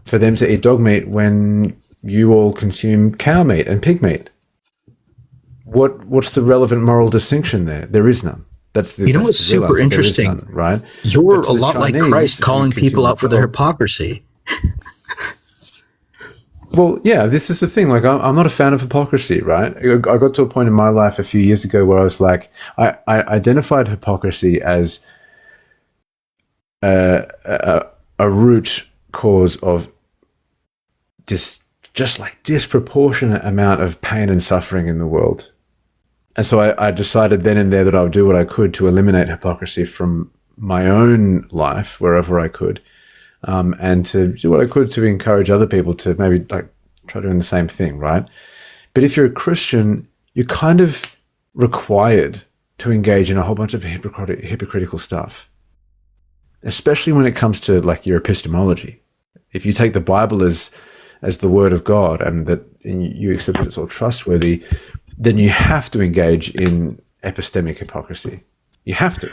for them to eat dog meat when you all consume cow meat and pig meat? What's the relevant moral distinction there? There is none. That's what's super interesting, none, right? You're a lot like Christ, calling people out for their hypocrisy. Well, yeah, this is the thing. Like, I'm not a fan of hypocrisy, right? I got to a point in my life a few years ago where I was like, I identified hypocrisy as a root cause of just like disproportionate amount of pain and suffering in the world. And so I decided then and there that I would do what I could to eliminate hypocrisy from my own life wherever I could, and to do what I could to encourage other people to maybe like try doing the same thing, right? But if you're a Christian, you're kind of required to engage in a whole bunch of hypocritical stuff, especially when it comes to like your epistemology. If you take the Bible as the word of God and you accept that it's all trustworthy, then you have to engage in epistemic hypocrisy. You have to.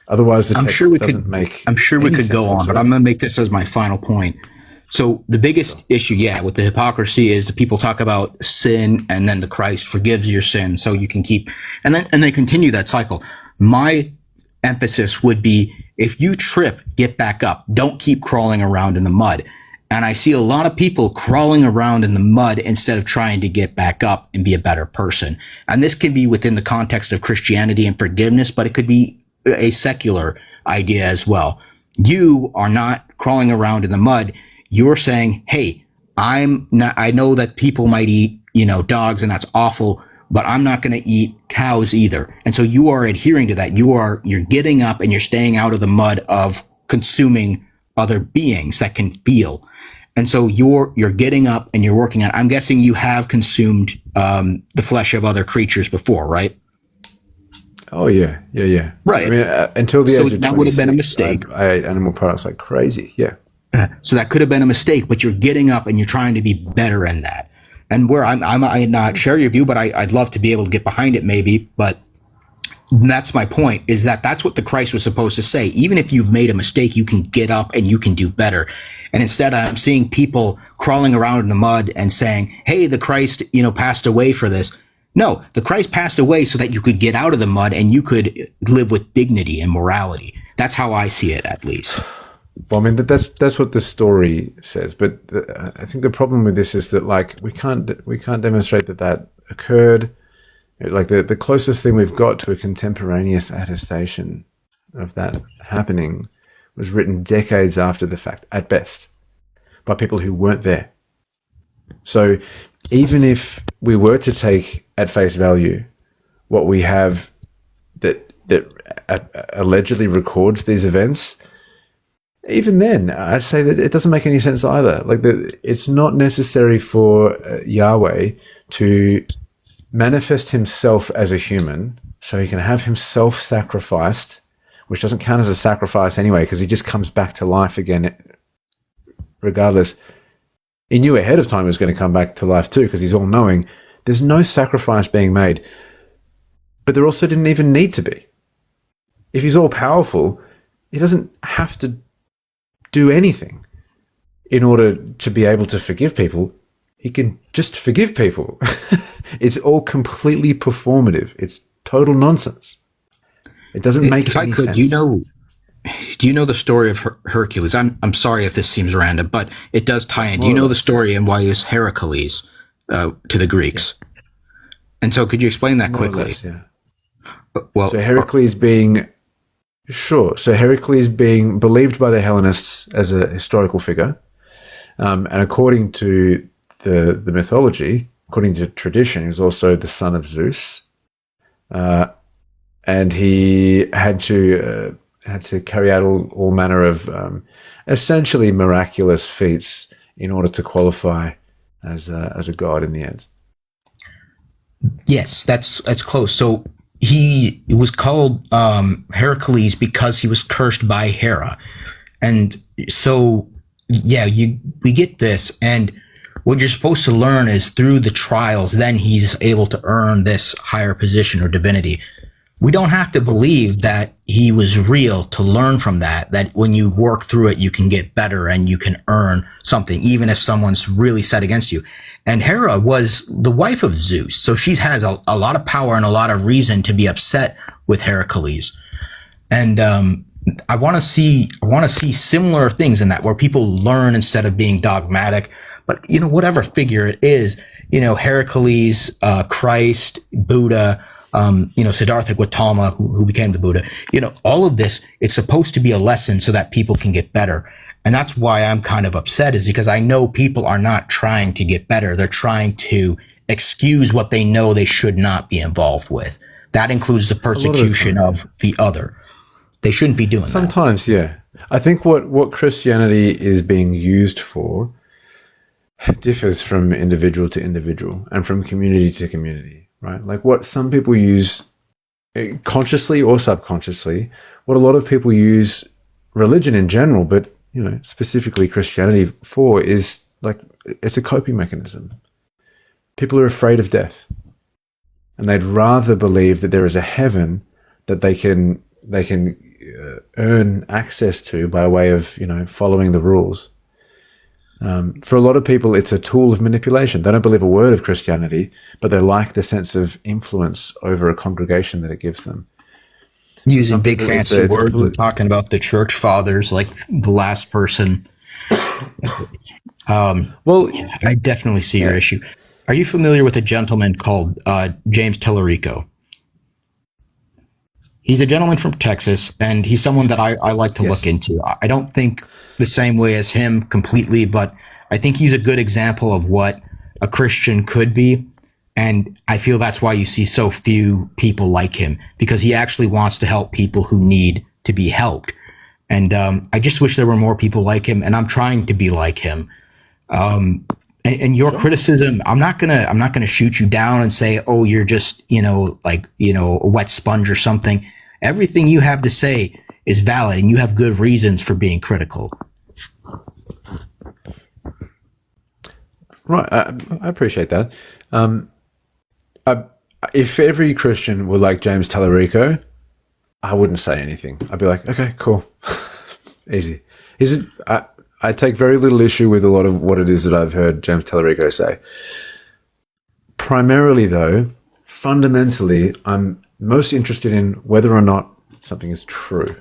Otherwise, the I'm text sure we doesn't could. make. I'm sure we any could sense go on, but whatsoever. I'm going to make this as my final point. So the biggest issue, with the hypocrisy is that people talk about sin and then the Christ forgives your sin, so you can keep, and they continue that cycle. My emphasis would be, if you trip, get back up. Don't keep crawling around in the mud. And I see a lot of people crawling around in the mud instead of trying to get back up and be a better person. And this can be within the context of Christianity and forgiveness, but it could be a secular idea as well. You are not crawling around in the mud. You're saying, hey, I know that people might eat, dogs, and that's awful, but I'm not going to eat cows either. And so you are adhering to that. You're getting up and you're staying out of the mud of consuming other beings that can feel. And so you're getting up and you're working on, I'm guessing you have consumed the flesh of other creatures before, right? Oh yeah. Right. I mean, until the So age of that would have been a 26, mistake. I ate animal products like crazy. Yeah. So that could have been a mistake, but you're getting up and you're trying to be better in that. And where I might not share your view, but I'd love to be able to get behind it maybe. But that's my point, is that that's what the Christ was supposed to say. Even if you've made a mistake, you can get up and you can do better. And instead, I'm seeing people crawling around in the mud and saying, hey, the Christ, passed away for this. No, the Christ passed away so that you could get out of the mud and you could live with dignity and morality. That's how I see it, at least. Well, I mean, that's what the story says. But I think the problem with this is that, like, we can't demonstrate that occurred. Like, the closest thing we've got to a contemporaneous attestation of that happening was written decades after the fact, at best, by people who weren't there. So even if we were to take at face value what we have that allegedly records these events, even then, I'd say that it doesn't make any sense either. Like, it's not necessary for Yahweh to manifest himself as a human so he can have himself sacrificed, which doesn't count as a sacrifice anyway, because he just comes back to life again regardless. He knew ahead of time he was going to come back to life too, because he's all-knowing. There's no sacrifice being made. But there also didn't even need to be. If he's all-powerful, he doesn't have to do anything in order to be able to forgive people. He can just forgive people. It's all completely performative. It's total nonsense. It doesn't make if any I could, sense. Do you know the story of Hercules? I'm sorry if this seems random, but it does tie in. Do you know the story and why he was Heracles to the Greeks? Yeah. And so, could you explain that quickly? Less, yeah. Well, so Heracles being believed by the Hellenists as a historical figure, and according to the mythology, according to tradition, he was also the son of Zeus, and he had to carry out all manner of essentially miraculous feats in order to qualify as a god in the end. Yes, that's close. So he was called Heracles because he was cursed by Hera, and so we get this, and what you're supposed to learn is through the trials, then he's able to earn this higher position or divinity. We don't have to believe that he was real to learn from that when you work through it, you can get better and you can earn something, even if someone's really set against you. And Hera was the wife of Zeus, so she has a lot of power and a lot of reason to be upset with Heracles. And I want to see similar things in that, where people learn instead of being dogmatic. But, whatever figure it is, Heracles, Christ, Buddha, Siddhartha Gautama, who became the Buddha, all of this, it's supposed to be a lesson so that people can get better. And that's why I'm kind of upset, is because I know people are not trying to get better. They're trying to excuse what they know they should not be involved with. That includes the persecution of the other. They shouldn't be doing that. Sometimes, yeah. I think what Christianity is being used for differs from individual to individual and from community to community, right? Like, what some people use consciously or subconsciously, what a lot of people use religion in general, but specifically Christianity for, is like, it's a coping mechanism. People are afraid of death, and they'd rather believe that there is a heaven that they can earn access to by way of, you know, following the rules. For a lot of people, it's a tool of manipulation. They don't believe a word of Christianity, but they like the sense of influence over a congregation that it gives them. Using big people, fancy it's words, we're talking about the church fathers, like the last person. Well, I definitely see your issue. Are you familiar with a gentleman called James Tellerico? He's a gentleman from Texas, and he's someone that I like to look into. I don't think the same way as him completely, but I think he's a good example of what a Christian could be. And I feel that's why you see so few people like him, because he actually wants to help people who need to be helped. And I just wish there were more people like him, and I'm trying to be like him. And your criticism, I'm not gonna shoot you down and say, oh, you're just, a wet sponge or something. Everything you have to say is valid, and you have good reasons for being critical. Right, I appreciate that. If every Christian were like James Tellerico, I wouldn't say anything. I'd be like, okay, cool, easy. I take very little issue with a lot of what it is that I've heard James Tellerico say. Primarily, though, fundamentally, I'm most interested in whether or not something is true,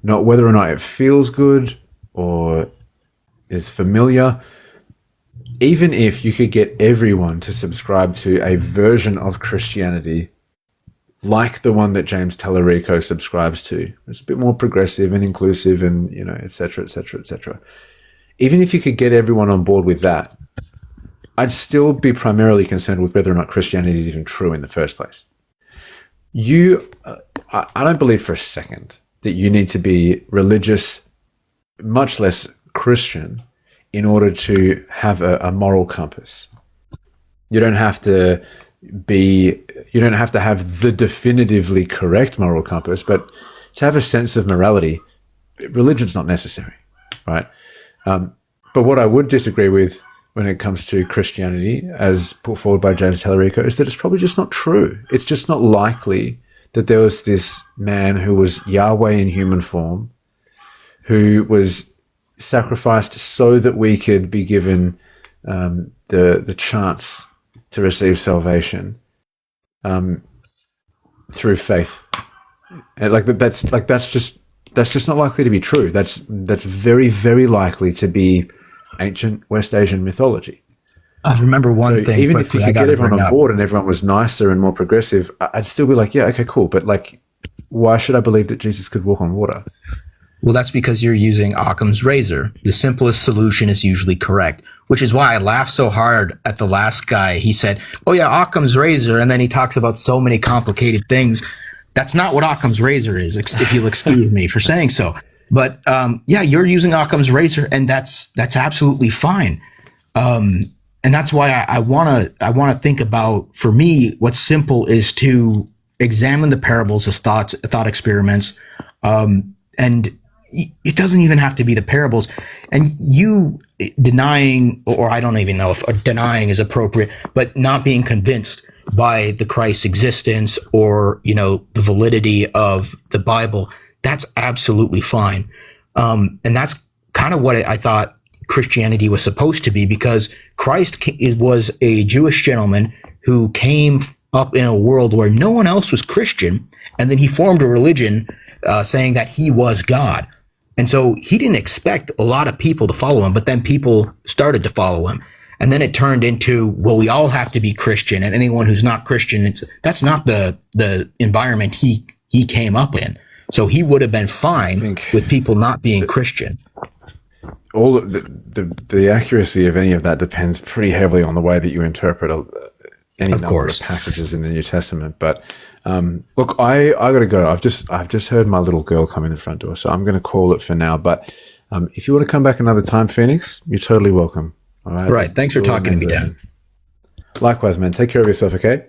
not whether or not it feels good or is familiar. Even if you could get everyone to subscribe to a version of Christianity like the one that James Tellerico subscribes to, it's a bit more progressive and inclusive and, et cetera, et cetera, et cetera. Even if you could get everyone on board with that, I'd still be primarily concerned with whether or not Christianity is even true in the first place. I don't believe for a second that you need to be religious, much less Christian, in order to have a moral compass. You don't have to have the definitively correct moral compass, but to have a sense of morality, religion's not necessary, right? But what I would disagree with when it comes to Christianity, as put forward by James Tellerico, is that it's probably just not true. It's just not likely that there was this man who was Yahweh in human form, who was sacrificed so that we could be given the chance to receive salvation through faith. And that's just not likely to be true. That's very, very likely to be ancient West Asian mythology. I remember one thing. Even if you could get everyone on board and everyone was nicer and more progressive, I'd still be like, yeah, okay, cool. But why should I believe that Jesus could walk on water? Well, that's because you're using Occam's razor. The simplest solution is usually correct, which is why I laughed so hard at the last guy. He said, oh yeah, Occam's razor. And then he talks about so many complicated things. That's not what Occam's razor is, if you'll excuse me for saying so. But yeah, you're using Occam's razor, and that's absolutely fine. And that's why I want to think about, for me, what's simple is to examine the parables as thought experiments. And it doesn't even have to be the parables. And you denying, or I don't even know if denying is appropriate, but not being convinced by the Christ's existence or, the validity of the Bible, that's absolutely fine. And that's kind of what I thought Christianity was supposed to be, because Christ was a Jewish gentleman who came up in a world where no one else was Christian, and then he formed a religion saying that he was God. And so he didn't expect a lot of people to follow him, but then people started to follow him. And then it turned into, well, we all have to be Christian, and anyone who's not Christian, that's not the environment he came up in. So he would have been fine with people not being Christian. All of the accuracy of any of that depends pretty heavily on the way that you interpret any number of passages in the New Testament. But look, I got to go. I've just heard my little girl come in the front door, so I'm going to call it for now. But if you want to come back another time, Phoenix, you're totally welcome. All right. Right. Thanks for talking to me, Dan. Likewise, man. Take care of yourself, okay?